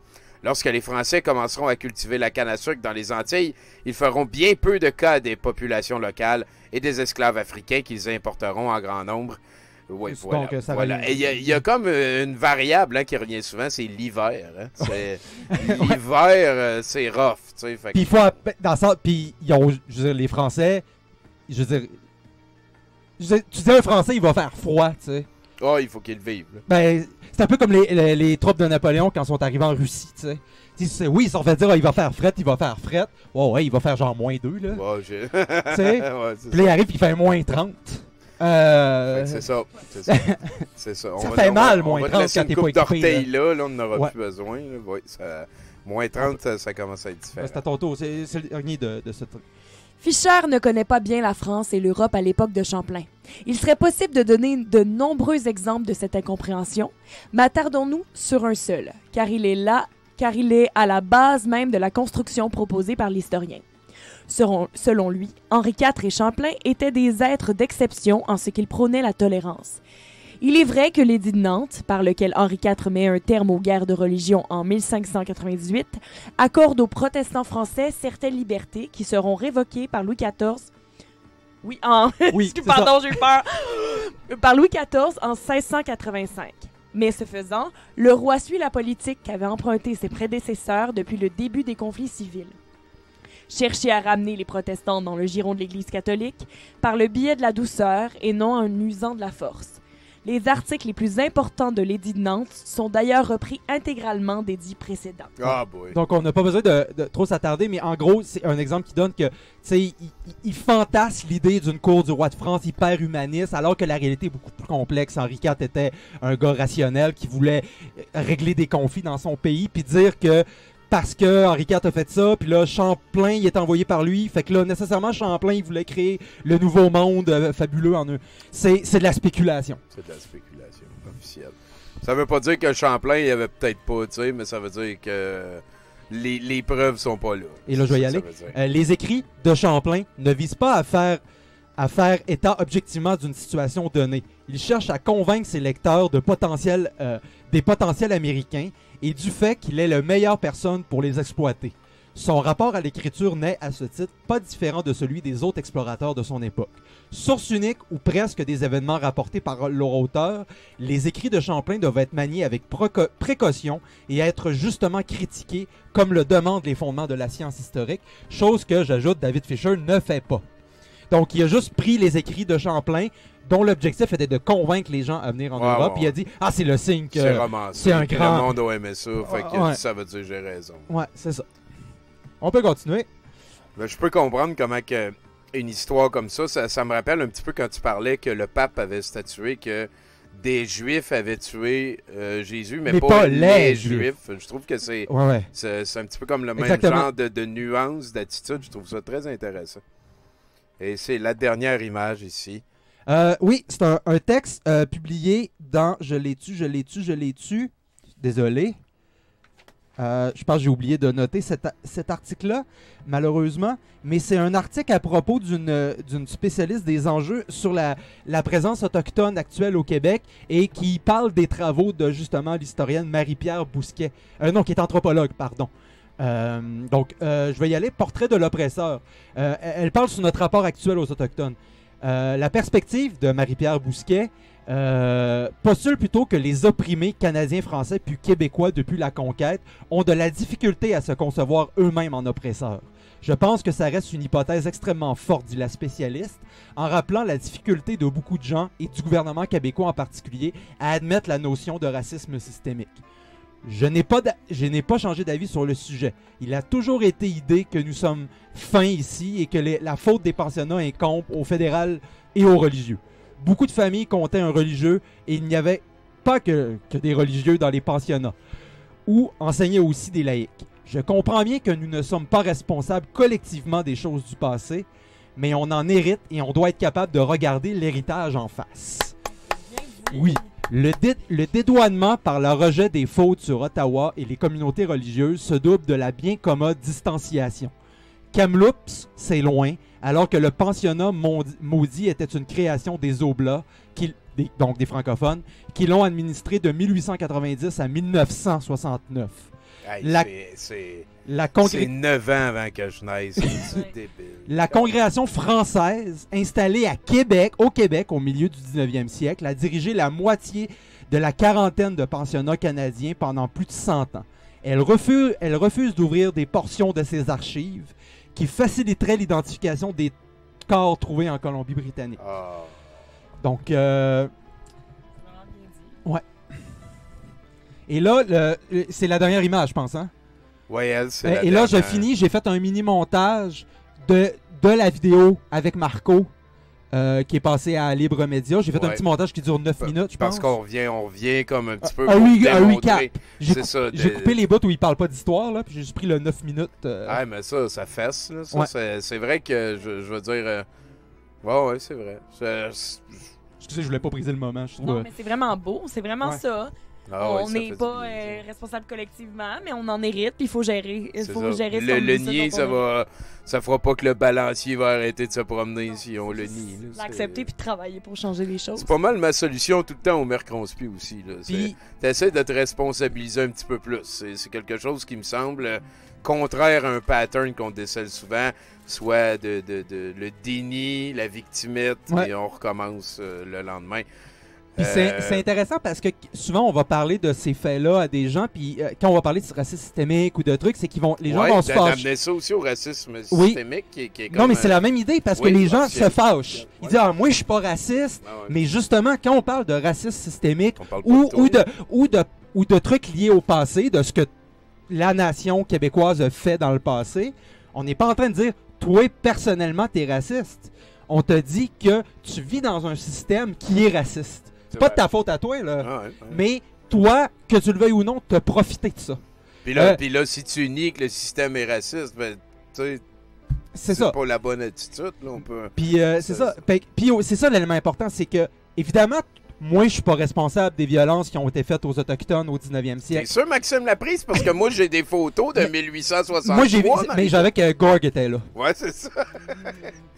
Lorsque les Français commenceront à cultiver la canne à sucre dans les Antilles, ils feront bien peu de cas des populations locales et des esclaves africains qu'ils importeront en grand nombre. Oui, voilà. Donc, ça voilà. Et il y a comme une variable qui revient souvent, c'est l'hiver. Hein? L'hiver, c'est rough. Puis il faut... Puis je veux dire, les Français... Je veux dire, tu dis un Français, il va faire froid, tu sais. Oh, il faut qu'il vive. Là. Ben, c'est un peu comme les troupes de Napoléon quand ils sont arrivés en Russie, tu sais. Oui, ils se sont fait dire, il va faire fret. Ouais, il va faire genre -2, là. Ouais, tu sais. Puis là, il arrive, il fait -30. C'est ça. C'est ça. Ça fait mal, -30 quand t'es pas équipé. D'orteil là, on n'en aura plus besoin. Là. Ouais, -30, ça commence à être différent. C'est à ton tour. C'est le dernier de ce truc. Fisher ne connaît pas bien la France et l'Europe à l'époque de Champlain. Il serait possible de donner de nombreux exemples de cette incompréhension, mais attardons-nous sur un seul, car il est à la base même de la construction proposée par l'historien. Selon lui, Henri IV et Champlain étaient des êtres d'exception en ce qu'ils prônaient la tolérance. Il est vrai que l'édit de Nantes, par lequel Henri IV met un terme aux guerres de religion en 1598, accorde aux protestants français certaines libertés qui seront révoquées par Louis XIV. Pardon, j'ai eu peur. Par Louis XIV en 1685. Mais ce faisant, le roi suit la politique qu'avaient empruntée ses prédécesseurs depuis le début des conflits civils. Chercher à ramener les protestants dans le giron de l'Église catholique par le biais de la douceur et non en usant de la force. Les articles les plus importants de l'édit de Nantes sont d'ailleurs repris intégralement d'édits précédents. Ah, boy. Donc, on n'a pas besoin de trop s'attarder, mais en gros, c'est un exemple qui donne que, tu sais, il fantasme l'idée d'une cour du roi de France hyper humaniste, alors que la réalité est beaucoup plus complexe. Henri IV était un gars rationnel qui voulait régler des conflits dans son pays, puis dire que parce que Henri IV a fait ça, puis là, Champlain, il est envoyé par lui, fait que là, nécessairement, Champlain, il voulait créer le nouveau monde fabuleux en eux. C'est de la spéculation. C'est de la spéculation officielle. Ça veut pas dire que Champlain, il avait peut-être pas, tu sais, mais ça veut dire que les preuves sont pas là. Et là, je vais y aller. Les écrits de Champlain ne visent pas à faire état objectivement d'une situation donnée. Il cherche à convaincre ses lecteurs des potentiels américains et du fait qu'il est la meilleure personne pour les exploiter. Son rapport à l'écriture n'est, à ce titre, pas différent de celui des autres explorateurs de son époque. Source unique ou presque des événements rapportés par leur auteur, les écrits de Champlain doivent être maniés avec précaution et être justement critiqués comme le demandent les fondements de la science historique, chose que, j'ajoute, David Fisher ne fait pas. Donc, il a juste pris les écrits de Champlain, dont l'objectif était de convaincre les gens à venir en Europe. Puis il a dit, c'est le signe que c'est un grand... Le monde a aimé ça, fait que ça veut dire que j'ai raison. Ouais, c'est ça. On peut continuer. Ben, je peux comprendre comment que une histoire comme ça me rappelle un petit peu quand tu parlais que le pape avait statué que des Juifs avaient tué Jésus, mais pas les Juifs. Je trouve que c'est un petit peu comme le même genre de nuance, d'attitude. Je trouve ça très intéressant. Et c'est la dernière image ici. Oui, c'est un texte publié dans Je l'ai tu. Désolé. Je pense que j'ai oublié de noter cet article-là, malheureusement. Mais c'est un article à propos d'une spécialiste des enjeux sur la présence autochtone actuelle au Québec et qui parle des travaux de, justement, l'historienne Marie-Pierre Bousquet. Non, qui est anthropologue, pardon. Donc, je vais y aller. Portrait de l'oppresseur. Elle parle sur notre rapport actuel aux Autochtones. La perspective de Marie-Pierre Bousquet postule plutôt que les opprimés canadiens, français puis québécois depuis la conquête ont de la difficulté à se concevoir eux-mêmes en oppresseurs. Je pense que ça reste une hypothèse extrêmement forte, dit la spécialiste, en rappelant la difficulté de beaucoup de gens, et du gouvernement québécois en particulier, à admettre la notion de racisme systémique. Je n'ai pas changé d'avis sur le sujet. Il a toujours été idée que nous sommes fins ici et que la faute des pensionnats incombe au fédéral et aux religieux. Beaucoup de familles comptaient un religieux et il n'y avait pas que des religieux dans les pensionnats, où enseignaient aussi des laïcs. Je comprends bien que nous ne sommes pas responsables collectivement des choses du passé, mais on en hérite et on doit être capable de regarder l'héritage en face. Oui. Le dédouanement par le rejet des fautes sur Ottawa et les communautés religieuses se double de la bien commode distanciation. Kamloops, c'est loin, alors que le pensionnat maudit était une création des Oblats, donc des francophones, qui l'ont administré de 1890 à 1969. C'est 9 ans avant que je naisse. C'est débile. La congrégation française, installée à Québec, au milieu du 19e siècle, a dirigé la moitié de la quarantaine de pensionnats canadiens pendant plus de 100 ans. Elle refuse d'ouvrir des portions de ses archives qui faciliteraient l'identification des corps trouvés en Colombie-Britannique. Oh. Donc, ouais. Et là, c'est la dernière image, je pense, hein? Oui, elle, c'est la Et là, je finis, j'ai fait un mini-montage de la vidéo avec Marco, qui est passé à Libre Média. J'ai fait un petit montage qui dure 9 minutes, je pense. Parce qu'on revient comme un petit peu un recap. J'ai coupé les bouts où il parle pas d'histoire, là, puis j'ai juste pris le 9 minutes. Ah, mais ça fesse, là. Ça, c'est vrai que, je veux dire... Ouais, c'est vrai. Excusez, je voulais pas briser le moment, je trouve. Non, mais c'est vraiment beau, c'est vraiment ça. On n'est pas responsable collectivement, mais on en hérite, puis il faut gérer. Le nier, ça fera pas que le balancier va arrêter de se promener si on le nie. L'accepter puis travailler pour changer les choses. C'est pas mal ma solution tout le temps au Mercronspi aussi. T'essaies de te responsabiliser un petit peu plus. C'est quelque chose qui me semble contraire à un pattern qu'on décèle souvent, soit le déni, la victimite, et on recommence le lendemain. Puis c'est intéressant parce que souvent on va parler de ces faits-là à des gens, puis quand on va parler de racisme systémique ou de trucs, c'est qu'ils vont, les gens vont se fâcher. D'amener ça aussi au racisme systémique qui est comme, non, mais c'est la même idée parce que les gens se fâchent. Ils Ouais. disent moi je suis pas raciste, Ah ouais. mais justement quand on parle de racisme systémique On parle pas de toi. ou de trucs liés au passé, de ce que la nation québécoise a fait dans le passé, on n'est pas en train de dire toi personnellement t'es raciste. On te dit que tu vis dans un système qui est raciste. C'est pas de ta faute à toi, là. Ah ouais. Mais toi, que tu le veuilles ou non, t'as profité de ça. Puis là, si tu nies que le système est raciste, ben, tu sais, C'est ça. pas la bonne attitude, là, on peut... Puis c'est ça. Puis c'est ça l'élément important, c'est que, évidemment, moi, je suis pas responsable des violences qui ont été faites aux Autochtones au 19e C'est siècle. sûr, Maxime Laprise, parce que moi, j'ai des photos de 1863. Moi, j'ai vu, mais j'avais que Gorg était là. Ouais, c'est ça.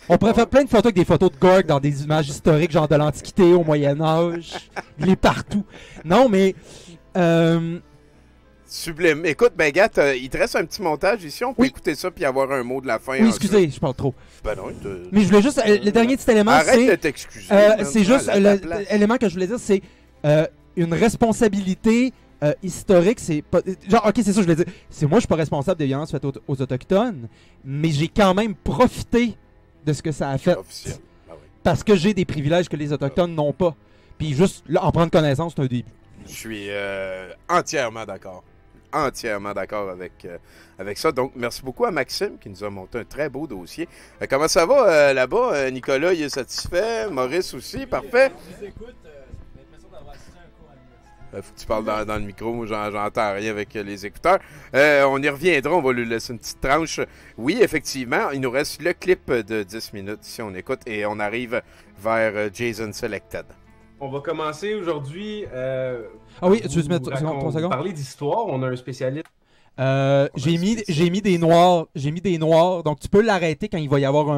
On pourrait faire plein de photos avec des photos de Gorg dans des images historiques, genre de l'Antiquité, au Moyen-Âge. Il est partout. Non, mais... Sublime. Écoute, ben, gars, il te reste un petit montage ici. On peut Oui. écouter ça puis avoir un mot de la fin. Oui, excusez, je parle trop. Ben non, Mais je voulais juste... le dernier petit élément, arrête de c'est... t'excuser. man. c'est juste À la place. l'élément que je voulais dire, c'est une responsabilité historique. C'est pas genre ok, c'est ça que je voulais dire. C'est moi, je suis pas responsable des violences faites aux autochtones, mais j'ai quand même profité de ce que ça a fait Officiel. Ah oui. parce que j'ai des privilèges que les autochtones n'ont pas. Puis juste là, en prendre connaissance, c'est un début. Je suis entièrement d'accord. Entièrement d'accord avec ça. Donc, merci beaucoup à Maxime qui nous a monté un très beau dossier. Comment ça va là-bas? Nicolas, il est satisfait. Maurice aussi, parfait. Faut que tu parles dans le micro, moi j'entends rien avec les écouteurs. On y reviendra, on va lui laisser une petite tranche. Oui, effectivement, il nous reste le clip de 10 minutes si on écoute et on arrive vers Jason Selected. On va commencer aujourd'hui. Ah oui, tu veux mettre 3 secondes? Parler d'histoire, on a un spécialiste. J'ai mis des noirs, donc tu peux l'arrêter quand il va y avoir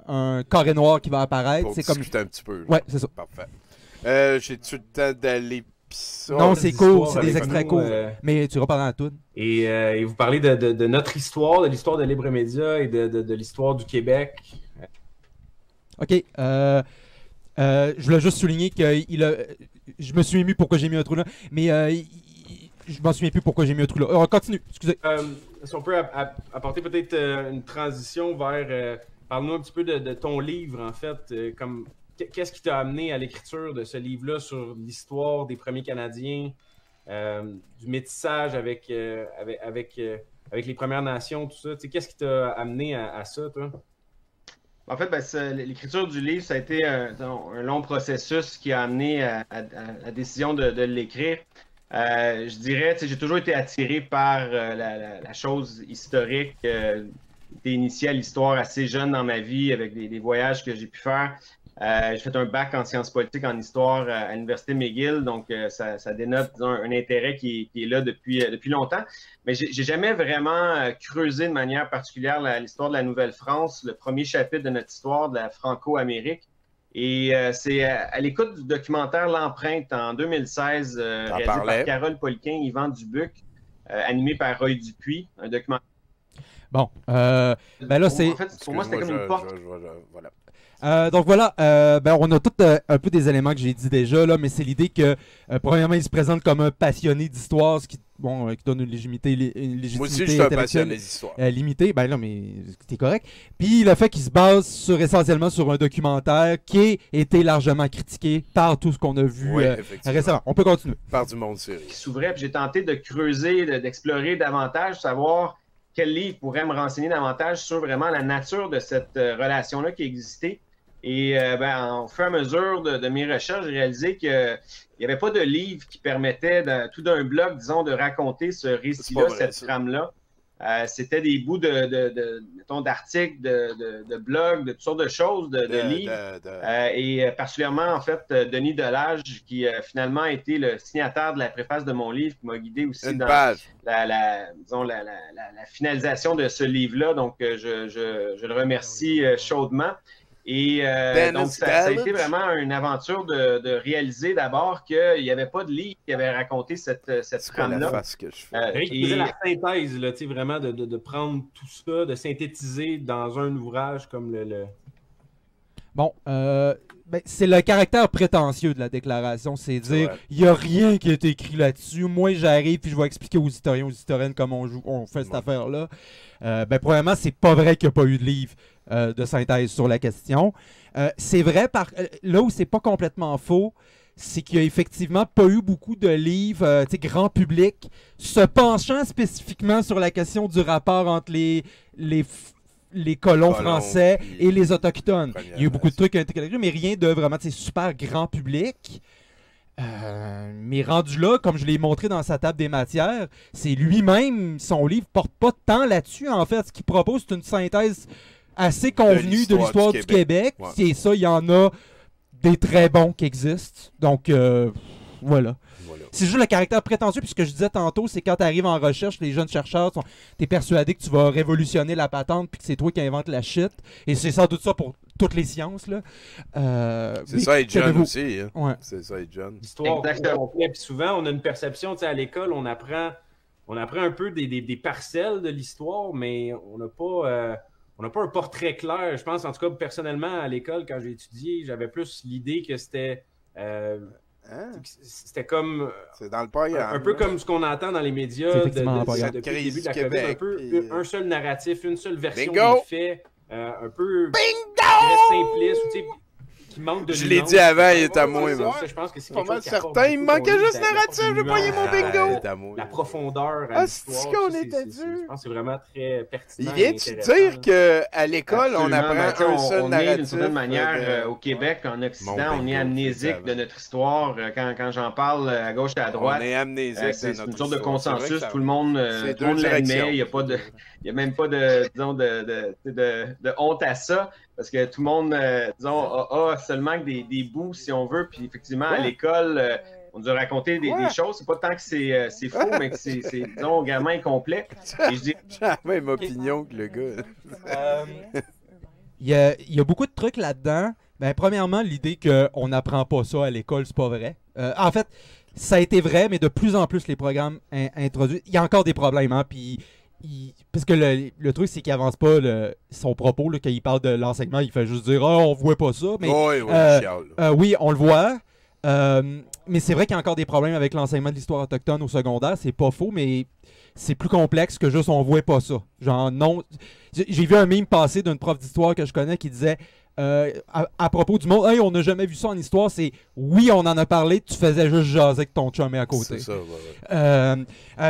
un carré noir qui va apparaître. Pour C'est comme discuter un petit peu. ouais, c'est ça. Parfait. J'ai-tu le temps d'aller pis ça? Non, c'est court, c'est avec des extraits nous, courts. Mais tu vas parler à tout. Et vous parlez de notre histoire, de l'histoire de Libre Média et de l'histoire du Québec. Ok. Je voulais juste souligner que je me suis ému pourquoi j'ai mis un trou là, mais je m'en souviens plus pourquoi j'ai mis un trou là. On continue, excusez. Si on peut apporter peut-être une transition vers... Parle-nous un petit peu de ton livre, en fait. Qu'est-ce qui t'a amené à l'écriture de ce livre-là sur l'histoire des premiers Canadiens, du métissage avec les Premières Nations, tout ça? Qu'est-ce qui t'a amené à ça, toi? En fait, l'écriture du livre, ça a été un long processus qui a amené à la décision de l'écrire. Je dirais, j'ai toujours été attiré par la chose historique. J'ai initié à l'histoire assez jeune dans ma vie avec des voyages que j'ai pu faire. J'ai fait un bac en sciences politiques en histoire à l'Université McGill, donc ça dénote disons, un intérêt qui est là depuis longtemps. Mais j'ai jamais vraiment creusé de manière particulière l'histoire de la Nouvelle-France, le premier chapitre de notre histoire de la Franco-Amérique. Et c'est à l'écoute du documentaire L'Empreinte en 2016, réalisé par Carole Poliquin, Yvan Dubuc, animé par Roy Dupuis, un documentaire. Bon, ben là c'est... En fait, pour moi, c'était comme une porte. Voilà. Donc voilà, on a tout un peu des éléments que j'ai dit déjà, là, mais c'est l'idée que, premièrement, il se présente comme un passionné d'histoire, ce qui, qui donne une légitimité Moi aussi, je suis un passionné d'histoire. Limitée, ben là, mais t'es correct. Puis le fait qu'il se base essentiellement sur un documentaire qui a été largement critiqué par tout ce qu'on a vu récemment. On peut continuer. Par du monde sérieux. Qui s'ouvrait, puis j'ai tenté de creuser, d'explorer davantage, savoir quel livre pourrait me renseigner davantage sur vraiment la nature de cette relation-là qui existait. Et en fur et à mesure de mes recherches, j'ai réalisé qu'il n'y avait pas de livre qui permettait, tout d'un bloc, disons, de raconter ce récit-là, cette trame-là. C'était des bouts d'articles, de blogs, de toutes sortes de choses, de livres. Et particulièrement, en fait, Denis Delage, qui finalement a été le signataire de la préface de mon livre, qui m'a guidé aussi dans la finalisation de ce livre-là. Donc, je le remercie chaudement. Et donc, ça a été vraiment une aventure de réaliser d'abord qu'il n'y avait pas de livre qui avait raconté cette trame-là. Et la synthèse, là, vraiment de prendre tout ça, de synthétiser dans un ouvrage comme le... Bon, c'est le caractère prétentieux de la déclaration. C'est dire, vrai. il n'y a rien qui a été écrit là-dessus. Moi, j'arrive puis je vais expliquer aux historiens, aux historiennes comment on fait cette affaire-là. Premièrement, c'est pas vrai qu'il n'y a pas eu de livre de synthèse sur la question. C'est vrai, là où c'est pas complètement faux, c'est qu'il n'y a effectivement pas eu beaucoup de livres grand public se penchant spécifiquement sur la question du rapport entre les colons français et les autochtones. Il y a eu beaucoup de trucs intégrés, mais rien de vraiment super grand public. Mais rendu là, comme je l'ai montré dans sa table des matières, c'est lui-même, son livre porte pas tant là-dessus. En fait, ce qu'il propose, c'est une synthèse assez convenue de l'histoire du Québec. Ouais. C'est ça, il y en a des très bons qui existent. Donc, voilà. C'est juste le caractère prétentieux, puis ce que je disais tantôt, c'est quand tu arrives en recherche, les jeunes chercheurs, t'es persuadé que tu vas révolutionner la patente, puis que c'est toi qui inventes la shit. Et c'est sans doute ça pour toutes les sciences, là. C'est ça être jeune aussi. Hein. Ouais. C'est ça être jeune. L'histoire au complet. Puis souvent, on a une perception, tu sais, à l'école, on apprend un peu des parcelles de l'histoire, mais on n'a pas un portrait clair. Je pense, en tout cas, personnellement, à l'école, quand j'ai étudié, j'avais plus l'idée que c'était... C'était comme... C'est dans le paillard. Un peu comme ce qu'on entend dans les médias depuis le début de la COVID. Un peu un seul narratif, une seule version des faits. Un peu simpliste, tu sais, qui manque de Je l'ai dit avant, il est à moi. Je pense que c'est pas mal certain. Il me manquait juste narratif, j'ai payé mon bingo. La profondeur à l'histoire. C'est qu'on était dur. Je pense que c'est vraiment très pertinent. Il vient-tu dire qu'à l'école, on apprend un seul narratif? D'une certaine manière, au Québec, en Occident, on est amnésique de notre histoire. Quand j'en parle à gauche et à droite, on est amnésique c'est une sorte de consensus. Tout le monde l'admet. Il n'y a même pas de honte à ça. Parce que tout le monde, a seulement que des bouts, si on veut. Puis effectivement, à l'école, on nous a raconté des choses. C'est pas tant que c'est faux, mais que c'est disons, gamin complet. Et je dis... J'ai la même opinion que le gars. Il y a beaucoup de trucs là-dedans. Premièrement, l'idée qu'on n'apprend pas ça à l'école, c'est pas vrai. En fait, ça a été vrai, mais de plus en plus, les programmes introduits... Il y a encore des problèmes, hein, puis... Parce que le truc, c'est qu'il avance pas son propos, là, quand il parle de l'enseignement, il fait juste dire « Ah, on voit pas ça ». Mais oui, on le voit. Mais c'est vrai qu'il y a encore des problèmes avec l'enseignement de l'histoire autochtone au secondaire. C'est pas faux, mais c'est plus complexe que juste « on voit pas ça ». Genre, non... J'ai vu un meme passer d'une prof d'histoire que je connais qui disait... à propos du monde, hey, on n'a jamais vu ça en histoire, c'est oui, on en a parlé, tu faisais juste jaser avec ton chum à côté. C'est ça,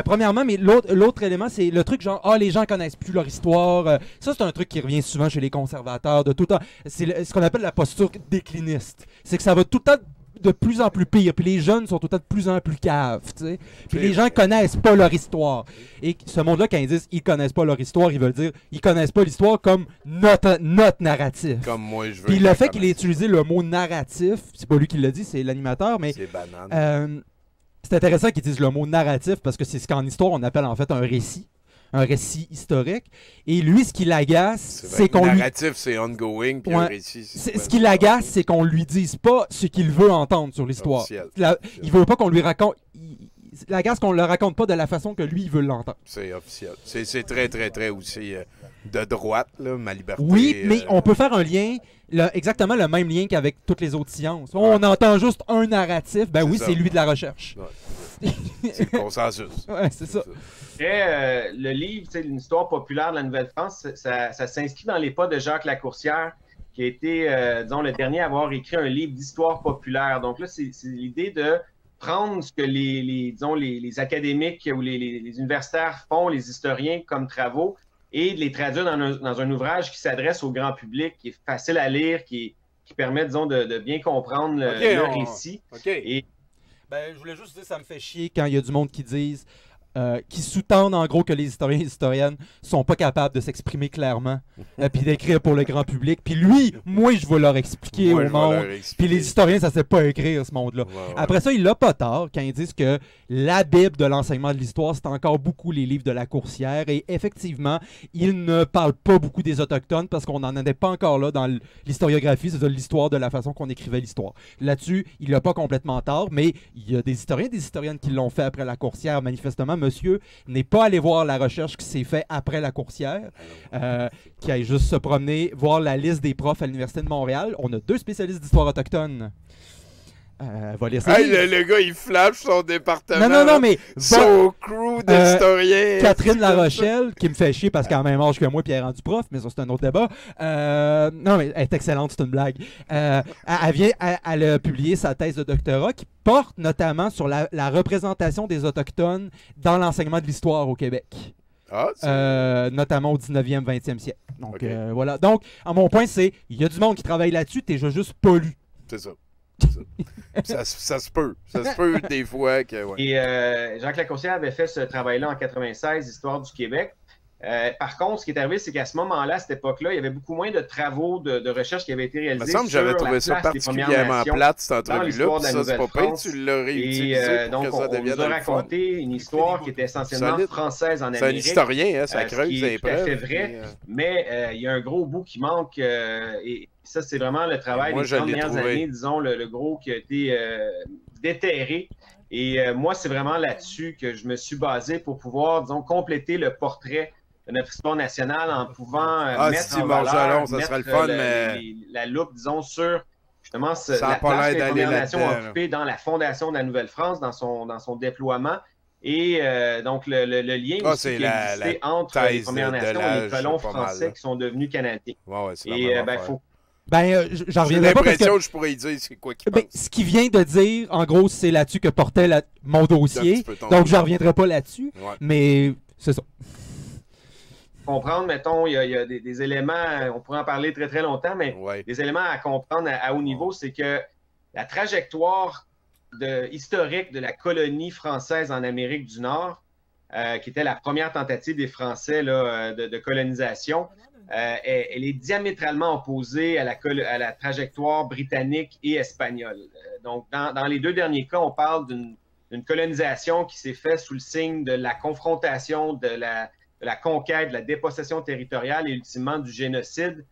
premièrement, mais l'autre élément, c'est le truc genre, les gens connaissent plus leur histoire. Ça, c'est un truc qui revient souvent chez les conservateurs de tout le temps. C'est ce qu'on appelle la posture décliniste. C'est que ça va tout le temps de plus en plus pire, puis les jeunes sont tout le temps de plus en plus caves, tu sais. Puis les gens connaissent pas leur histoire. Et ce monde-là, quand ils disent ils connaissent pas leur histoire, ils veulent dire ils connaissent pas l'histoire comme notre narratif. Comme moi, je veux. Puis le fait qu'il ait utilisé le mot narratif, c'est pas lui qui l'a dit, c'est l'animateur, mais c'est banane. C'est intéressant qu'ils utilisent le mot narratif parce que c'est ce qu'en histoire on appelle en fait un récit historique. Et lui, ce qui l'agace, c'est qu'on lui... Le narratif, c'est ongoing, puis un récit, ce qui l'agace, c'est qu'on lui dise pas ce qu'il veut entendre sur l'histoire. Il veut pas qu'on lui raconte... Il l'agace qu'on le raconte pas de la façon que lui, il veut l'entendre. C'est officiel. C'est très, très, très aussi de droite, là, ma liberté. Oui, mais on peut faire un lien... exactement le même lien qu'avec toutes les autres sciences. On entend juste un narratif, c'est lui de la recherche. Ouais. C'est le consensus. Ouais, c'est ça. Après, le livre, une histoire populaire de la Nouvelle-France, ça s'inscrit dans les pas de Jacques Lacourcière, qui a été, disons, le dernier à avoir écrit un livre d'histoire populaire. Donc là, c'est l'idée de prendre ce que les académiques ou les universitaires font, les historiens comme travaux, et de les traduire dans un ouvrage qui s'adresse au grand public, qui est facile à lire, qui permet, disons, de bien comprendre le récit. Et... je voulais juste dire, ça me fait chier quand il y a du monde qui disent, qui sous-tendent en gros que les historiens et historiennes sont pas capables de s'exprimer clairement, puis d'écrire pour le grand public. Puis lui, moi, je vais leur expliquer au monde. Puis les historiens, ça sait pas écrire, ce monde-là. Ouais. Après ça, il l'a pas tort quand ils disent que la Bible de l'enseignement de l'histoire, c'est encore beaucoup les livres de Lacourcière. Et effectivement, il ne parle pas beaucoup des Autochtones parce qu'on n'en était pas encore là dans l'historiographie, c'est-à-dire l'histoire de la façon qu'on écrivait l'histoire. Là-dessus, il n'a pas complètement tort, mais il y a des historiens et des historiennes qui l'ont fait après Lacourcière, manifestement. monsieur n'est pas allé voir la recherche qui s'est faite après la coursière, qui aille juste se promener, voir la liste des profs à l'Université de Montréal. On a 2 spécialistes d'histoire autochtone. Va lire ça. Hey, le gars, il flash son département. Non, mais son crew d'historiens. Catherine Larochelle, qui me fait chier parce qu'elle a même âge que moi puis elle est rendue prof, mais ça, c'est un autre débat. Non, mais elle est excellente, c'est une blague. Elle a publié sa thèse de doctorat qui porte notamment sur la représentation des Autochtones dans l'enseignement de l'histoire au Québec. Notamment au 19e, 20e siècle. Donc, okay. Voilà. Donc, mon point, c'est il y a du monde qui travaille là-dessus, t'es juste pas lu. C'est ça. Ça se peut. Ça se peut des fois que. Ouais. Et Jacques Lacourcière avait fait ce travail-là en 96, Histoire du Québec. Par contre, ce qui est arrivé, c'est qu'à ce moment-là, à cette époque-là, il y avait beaucoup moins de travaux de recherche qui avaient été réalisés. Il me semble que j'avais trouvé ça particulièrement plate, cette entrevue-là. Ça, c'est pas pire, tu l'as réutilisé pour donc, que ça devienne on nous a raconté une histoire qui était essentiellement française en Amérique. C'est un historien, hein, ça creuse les preuves. C'est vrai, mais il y a un gros bout qui manque, et ça, c'est vraiment le travail des 30 dernières années, disons, le gros qui a été déterré. Et moi, c'est vraiment là-dessus que je me suis basé pour pouvoir, disons, compléter le portrait de notre histoire nationale en pouvant mettre en valeur, la loupe, disons, sur justement la place que les Premières Nations ont occupée dans la fondation de la Nouvelle-France, dans son déploiement. Et donc, le lien aussi qui existait entre les Premières Nations et les colons français qui sont devenus Canadiens. Et il faut... j'en reviendrai pas parce que je pourrais y dire c'est quoi qu'il pense. Ce qu'il vient de dire, en gros, c'est là-dessus que portait mon dossier. Donc, je reviendrai pas là-dessus. Ouais. Mais c'est ça. Comprendre, mettons, il y a des éléments, on pourrait en parler très très longtemps, mais des éléments à comprendre à haut niveau, c'est que la trajectoire historique de la colonie française en Amérique du Nord, qui était la première tentative des Français là, de colonisation, elle est diamétralement opposée à la trajectoire britannique et espagnole. Donc, dans les 2 derniers cas, on parle d'une colonisation qui s'est faite sous le signe de la confrontation, de la conquête, de la dépossession territoriale et ultimement du génocide.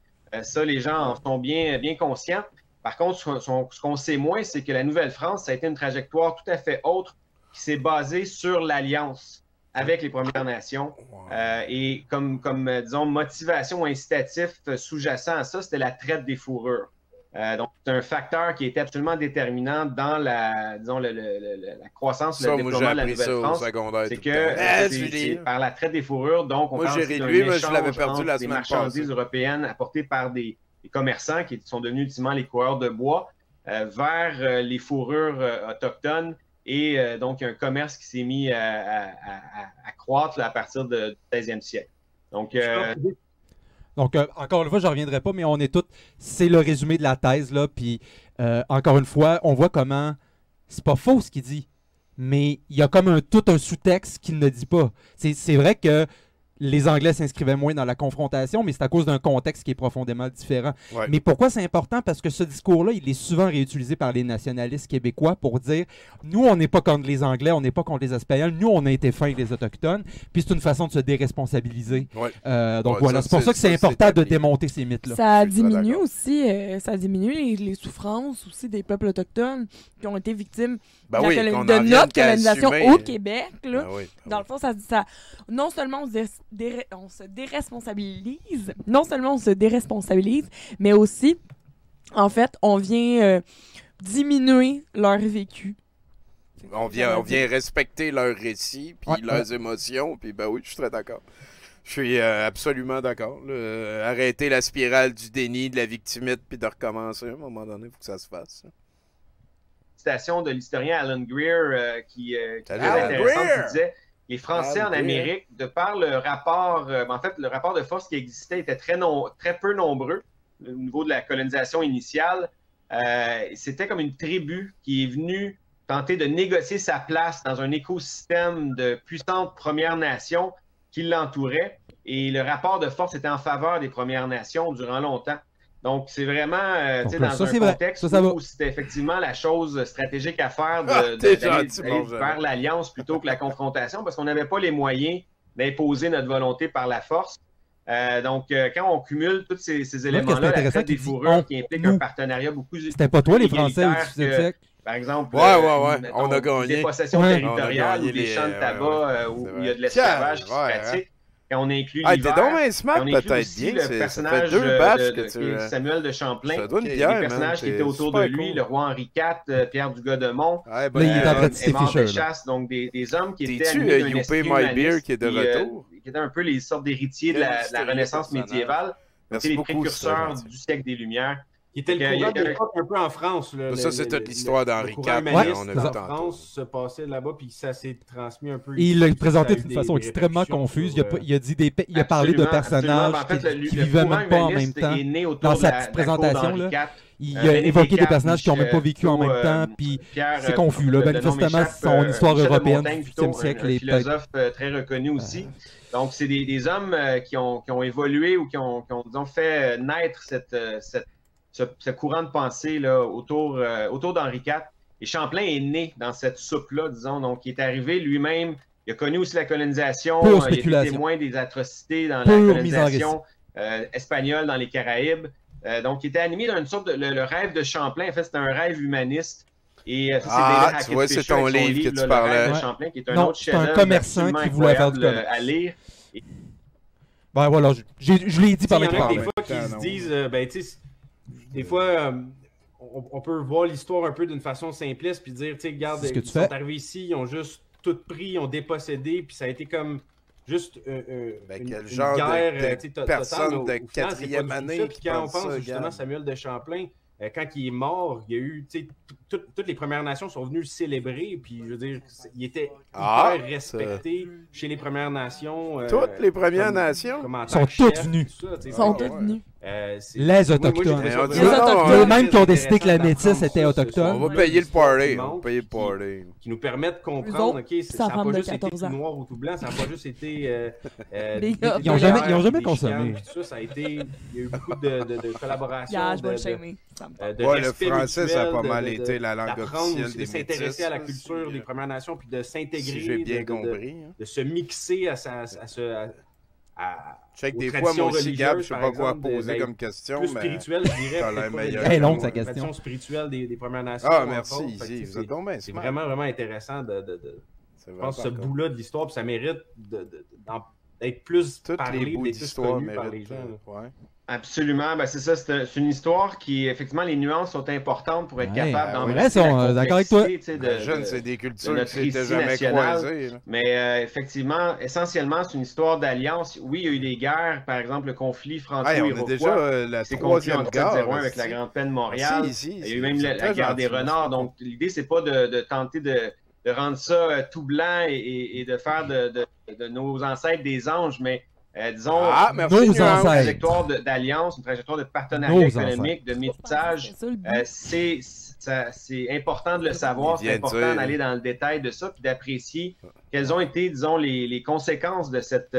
Ça, les gens en sont bien conscients. Par contre, ce qu'on sait moins, c'est que la Nouvelle-France, ça a été une trajectoire tout à fait autre qui s'est basée sur l'alliance avec les Premières Nations. Et comme disons, motivation ou incitatif sous-jacent à ça, c'était la traite des fourrures. Donc, c'est un facteur qui était absolument déterminant dans la croissance, le déploiement de la Nouvelle-France. C'est que c'est par la traite des fourrures, donc on parle d'un échange entre des marchandises européennes apportées par des commerçants qui sont devenus ultimement les coureurs de bois vers les fourrures autochtones. Et donc, il y a un commerce qui s'est mis à croître là, à partir du 16e siècle. Donc, encore une fois, je ne reviendrai pas, mais on est tous... C'est le résumé de la thèse, là. Puis, encore une fois, on voit comment... C'est pas faux ce qu'il dit, mais il y a comme tout un sous-texte qu'il ne dit pas. C'est vrai que les Anglais s'inscrivaient moins dans la confrontation, mais c'est à cause d'un contexte qui est profondément différent. Ouais. Mais pourquoi c'est important? Parce que ce discours-là, il est souvent réutilisé par les nationalistes québécois pour dire « Nous, on n'est pas contre les Anglais, on n'est pas contre les Espagnols, nous, on a été fins avec les Autochtones. » Puis c'est une façon de se déresponsabiliser. Ouais. Donc voilà, c'est pour ça que c'est important de démonter ces mythes-là. Ça diminue aussi, les souffrances aussi des peuples autochtones qui ont été victimes de notre colonisation au Québec. Là. Dans le fond, ça non seulement on se déresponsabilise, mais aussi, en fait, on vient diminuer leur vécu. On vient respecter leurs récits, puis leurs émotions, puis oui, je suis très d'accord. Je suis absolument d'accord. Arrêter la spirale du déni, de la victimite, puis de recommencer, à un moment donné, il faut que ça se fasse. Citation de l'historien Alan Greer qui est intéressante, qui disait les Français en Amérique, de par le rapport, le rapport de force qui existait était très peu nombreux au niveau de la colonisation initiale. C'était comme une tribu qui est venue tenter de négocier sa place dans un écosystème de puissantes Premières Nations qui l'entouraient. Et le rapport de force était en faveur des Premières Nations durant longtemps. Donc, c'est vraiment dans un contexte où c'était effectivement la chose stratégique à faire d'aller vers l'alliance plutôt que la confrontation, parce qu'on n'avait pas les moyens d'imposer notre volonté par la force. Donc, quand on cumule tous ces éléments-là, la traite des fourrures qui implique un partenariat beaucoup plus c'était pas toi les Français au 17e siècle? par exemple, on a gagné. des possessions Ouais. territoriales ou des champs de tabac où il y a de l'esclavage qui se pratique. Quand on inclut T'es l'hiver, donc bien smart, on inclut peut-être aussi bien. le Ça fait personnage 2 batchs de que tu... qui est Samuel de Champlain, Ça doit une les bière, personnages qui man, étaient autour de super lui, cool. le roi Henri IV, Pierre du Godemont, Ouais, Là, il est en train de citer mort Fisher, de là. chasse, donc des hommes qui étaient T'es-tu animés d'un Youpi esprit My Beer humaniste, qui est de qui, retour? qui étaient un peu les sortes d'héritiers de la Renaissance médiévale. Merci C'est les beaucoup, précurseurs c'est du siècle des Lumières. Qui était le Il y a- courant de l'époque un peu en France. Là, Ça, c'est toute l'histoire d'Henri IV. IV, ouais, on a en vu tantôt. France se passait là-bas, puis ça s'est transmis un peu. Et il l'a ici, présenté ça a eu d'une façon des extrêmement répercussions confuse. sur, Il a dit il a parlé de personnages qui vivaient même pas en même temps. Dans sa petite présentation, là, il a évoqué des personnages qui n'ont même pas vécu en même temps, puis c'est confus. Là. Manifestement, son histoire européenne du 8e siècle est peut-être... philosophe très reconnu aussi. Donc, c'est des hommes qui ont évolué ou qui ont disons, fait naître ce courant de pensée là, autour d'Henri IV. Et Champlain est né dans cette soupe-là, disons. Donc, il est arrivé lui-même. Il a connu aussi la colonisation. Pure Il a été spéculation. témoin des atrocités dans la Pure colonisation espagnole dans les Caraïbes. Donc, il était animé d'une sorte de le rêve de Champlain. En fait, c'était un rêve humaniste. Et ça, c'est tu vois, c'est ton avec son livre que tu Le parlais. rêve de Ouais. Champlain, qui est un Non, autre c'est un chef-d'œuvre commerçant absolument qui voulait faire du incroyable commerce. à lire. Ben voilà, je l'ai dit par Il y en a les des fois qui se disent, des fois, on peut voir l'histoire un peu d'une façon simpliste, puis dire, tu sais, regarde, C'est ce que ils tu sont fais. arrivés ici, ils ont juste tout pris, ils ont dépossédé, puis ça a été comme juste quel genre de guerre tu sais, personne totale. de Au final, c'est quatrième pas du tout année ça. qui Puis quand on pense pense ça, justement regarde. Samuel de Champlain, quand il est mort, il y a eu, tu sais, toutes les Premières Nations sont venues le célébrer, puis je veux dire, il était hyper respecté chez les Premières Nations. Toutes les Premières Nations? Comme en Sont tant que toutes chef, venues. tout ça, tu sais. Ils sont Ouais. tous venus. Les Autochtones. j'ai trouvé ça Les vraiment Autochtones. Eux-mêmes qui ont décidé que la intéressant métisse était d'apprendre ça, autochtone. On va Ouais. payer le party. Qui On va payer le party. qui nous permet de Eux comprendre, autres, ok, sa ça n'a femme pas de juste été 14 tout ans. noir ou tout blanc, ça n'a pas juste été Des gars. Ils ont jamais des consommé. chicanes, puis tout ça, ça a été, il y a eu beaucoup de collaboration, Yeah, je vais le de shamer. Ça me tente. de Ouais, le respect français, ça a pas mutuel, mal été la langue d'apprendre officielle aussi, des de s'intéresser à la métis, culture si- des Premières Nations, puis de s'intégrer, Si j'ai bien de compris. se mixer Je sais que aux des fois, traditions moi aussi, Gab, je sais religieuses, pas quoi par exemple, poser ben, comme question, plus mais... spirituel, je dirais. T'as l'air peut-être pas meilleur. religieux, Elle est longue, mais sa la question. tradition spirituelle des Premières Nations. Ah, entre merci, autres. Fait que, Izzy. tu sais, Vous êtes donc bien c'est smart. vraiment, vraiment intéressant C'est je pense, ce vrai, par contre. bout-là de l'histoire, puis ça mérite d'être plus Toutes parlé, les bouts d'être plus d'histoire connu par les méritent... gens. là. ouais. Absolument, ben c'est ça, c'est une histoire qui, effectivement, les nuances sont importantes pour être Ouais, capable ouais, d'embrasser ouais, la d'accord avec toi. complexité, tu sais, Jeune, c'est des cultures notre qui s'étaient récit jamais national. croisées. là. Mais effectivement, essentiellement, c'est une histoire d'alliance. Oui, il y a eu des guerres, par exemple, le conflit Hey, franco-iroquois. on a déjà la C'est conclu en troisième guerre. 1701 avec la Grande Peine de Montréal. Il y a eu même la guerre des renards. Donc, l'idée, c'est pas de tenter de rendre ça tout blanc et de faire de nos ancêtres des anges, mais disons, merci, Nos une ancêtres. trajectoire d'alliance, une trajectoire de partenariat Nos économique, de métissage. C'est ça, le but. C'est important de le savoir, Il c'est vient de important dire. d'aller dans le détail de ça, puis d'apprécier quelles ont été, disons, les conséquences de cette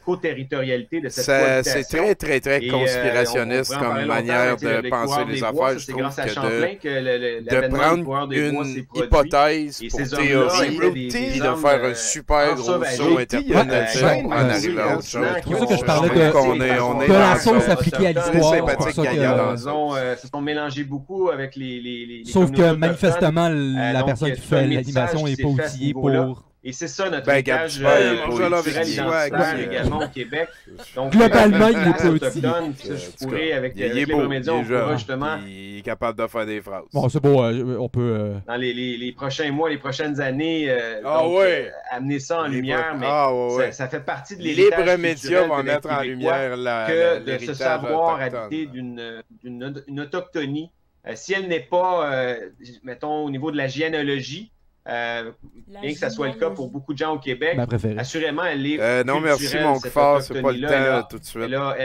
co-territorialité, de cette C'est cohabitation. très Et, conspirationniste on pourrait en comme parler manière longtemps, mais, tu sais, de le penser coureur les des bois, affaires. ça, Je c'est trouve grâce à que Champlain que de l'avènement du coureur prendre des bois s'est une produit. hypothèse Et pour ces hommes-là théorie, étaient puis de hommes, faire un super gros ensauvagés, saut Ouais, interprétatif en arrivant à autre chose. C'est pour ça que je parlais de- On est de la dans sauce ça. appliquée à C'est l'histoire. sympathique pour ça qu'il y que- a dans Ils ont se sont mélangés beaucoup avec les Sauf que communautés manifestement, autochtones. la donc, personne il y a qui tout un fait métissage l'animation qui n'est s'est pas fait à ce outillée niveau-là. pour... Et c'est ça notre Ben, héritage Gab, tu vas manger avec culturel lui, identitaire ouais, également au Québec. Donc, Globalement, il est la pas place outillé. autochtone, puis ça, je pourrais, avec Il est les beau, médias, il on est pourra jeune, justement, il est capable de faire des phrases. Bon, c'est beau, on peut... dans les prochains mois, les prochaines années, Ah donc, ouais. amener ça en Libre- lumière, mais Ah, ouais, ouais. ça fait partie de l'héritage Libre Média culturel va de mettre en Québécois lumière que de l'héritage se savoir autochtone. habiter d'une autochtonie. Si elle n'est pas, mettons, au niveau de la généalogie, bien que ça soit le cas pour beaucoup de gens au Québec, Ma préférée. assurément, elle est Non, merci, culturelle, mon cette fort, c'est pas le autochtonie-là. temps tout de suite. Elle a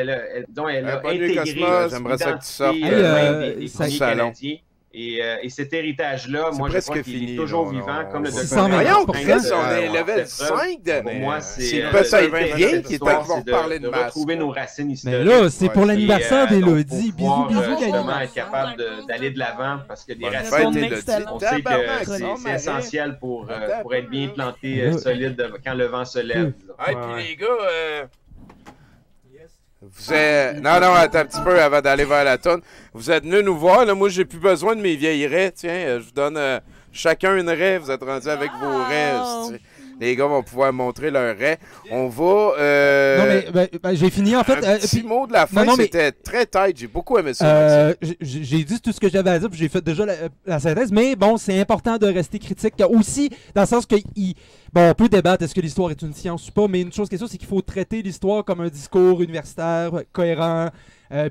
Bonne nuit, intégré Cosmos, j'aimerais ça que tu sortes. l'identité, même des ça- premiers salon. Canadiens. Et cet héritage-là, C'est moi, je presque crois qu'il fini, est toujours là, vivant, on- comme le on- docteur. 620 Voyons, pour Chris, cent. on est Ouais, level ouais. 5 de... Pour moi, c'est peut-être rien qui est histoire, vont c'est de parler de masque. retrouver nos racines Mais historiques. là, c'est Ouais. pour l'anniversaire Et, donc, d'Élodie. pour Bisous, pouvoir, bisous, justement Dani. être capable d'aller de l'avant parce que des Bonne racines, fête, Ton Élodie. excellent. on sait que Tabarnak, c'est non, mais essentiel pour être bien planté Ouais. solide quand le vent se lève. disons. Hey, Ouais. puis les gars, Vous êtes... Non, attends un petit peu avant d'aller vers la tonne. Vous êtes venus nous voir. Là, moi, j'ai plus besoin de mes vieilles raies. Tiens, je vous donne chacun une raie. Vous êtes rendus avec vos raies. Les gars vont pouvoir montrer leurs raies. On va... Non, mais j'ai fini, en fait. Un petit mot de la fin, non, mais- c'était très tight. J'ai beaucoup aimé ça. J'ai dit tout ce que j'avais à dire, puis j'ai fait déjà la synthèse, mais bon, c'est important de rester critique aussi, dans le sens que bon, on peut débattre est-ce que l'histoire est une science ou pas, mais une chose qui est sûre, c'est qu'il faut traiter l'histoire comme un discours universitaire, cohérent,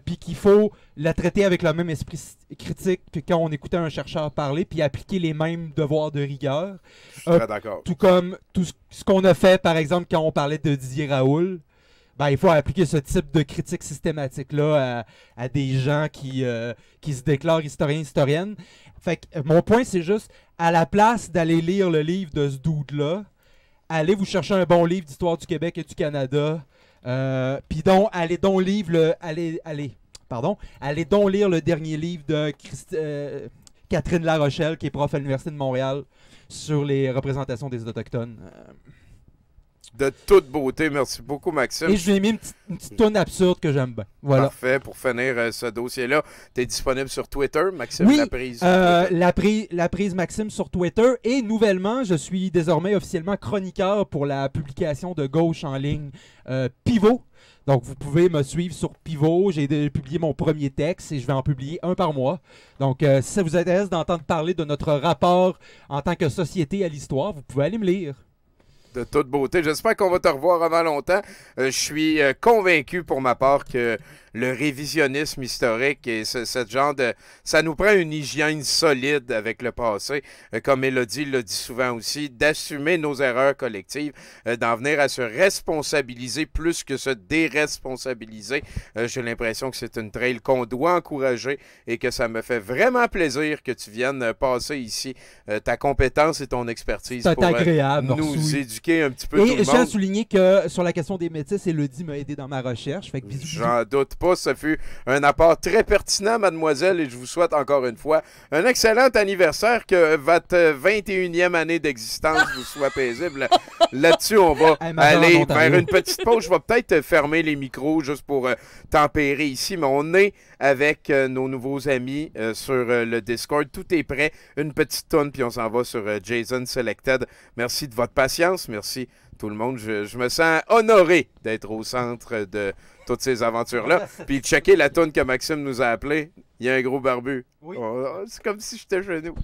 puis qu'il faut la traiter avec le même esprit critique que quand on écoutait un chercheur parler, puis appliquer les mêmes devoirs de rigueur. Je suis très d'accord. Tout comme tout ce qu'on a fait, par exemple, quand on parlait de Didier Raoul. Ben, il faut appliquer ce type de critique systématique-là à des gens qui se déclarent historiens, historiennes. Fait que mon point, c'est juste, à la place d'aller lire le livre de ce dude-là, allez vous chercher un bon livre d'histoire du Québec et du Canada. Puis donc, allez donc lire le dernier livre de Catherine Larochelle, qui est prof à l'Université de Montréal, sur les représentations des Autochtones. De toute beauté. Merci beaucoup, Maxime. Et je lui ai mis une petite toune absurde que j'aime bien. Voilà. Parfait. Pour finir ce dossier-là, tu es disponible sur Twitter, Maxime Oui, Laprise. la prise Maxime sur Twitter. Et nouvellement, je suis désormais officiellement chroniqueur pour la publication de gauche en ligne Pivot. Donc, vous pouvez me suivre sur Pivot. J'ai publié mon premier texte et je vais en publier un par mois. Donc, si ça vous intéresse d'entendre parler de notre rapport en tant que société à l'histoire, vous pouvez aller me lire. De toute beauté. J'espère qu'on va te revoir avant longtemps. Je suis convaincu pour ma part que le révisionnisme historique et ce genre de... Ça nous prend une hygiène solide avec le passé. Comme Élodie le dit souvent aussi, d'assumer nos erreurs collectives, d'en venir à se responsabiliser plus que se déresponsabiliser. J'ai l'impression que c'est une trail qu'on doit encourager et que ça me fait vraiment plaisir que tu viennes passer ici ta compétence et ton expertise C'est pour agréable. nous éduquer un petit peu tout Et le je tiens à monde. souligner que sur la question des métis, Élodie m'a aidé dans ma recherche. Fait que bisous, bisous. J'en doute pas, ça fut un apport très pertinent, mademoiselle, et je vous souhaite encore une fois un excellent anniversaire, que votre 21e année d'existence vous soit paisible. Là-dessus, on va Hey, Major en aller Ontario. vers une petite pause. Je vais peut-être fermer les micros juste pour tempérer ici, mais on est avec nos nouveaux amis sur le Discord. Tout est prêt. Une petite tonne, puis on s'en va sur Jason Selected. Merci de votre patience. Merci tout le monde. Je me sens honoré d'être au centre de toutes ces aventures-là. Puis checker la tonne que Maxime nous a appelée. Il y a un gros barbu. Oui. C'est comme si j'étais chez nous.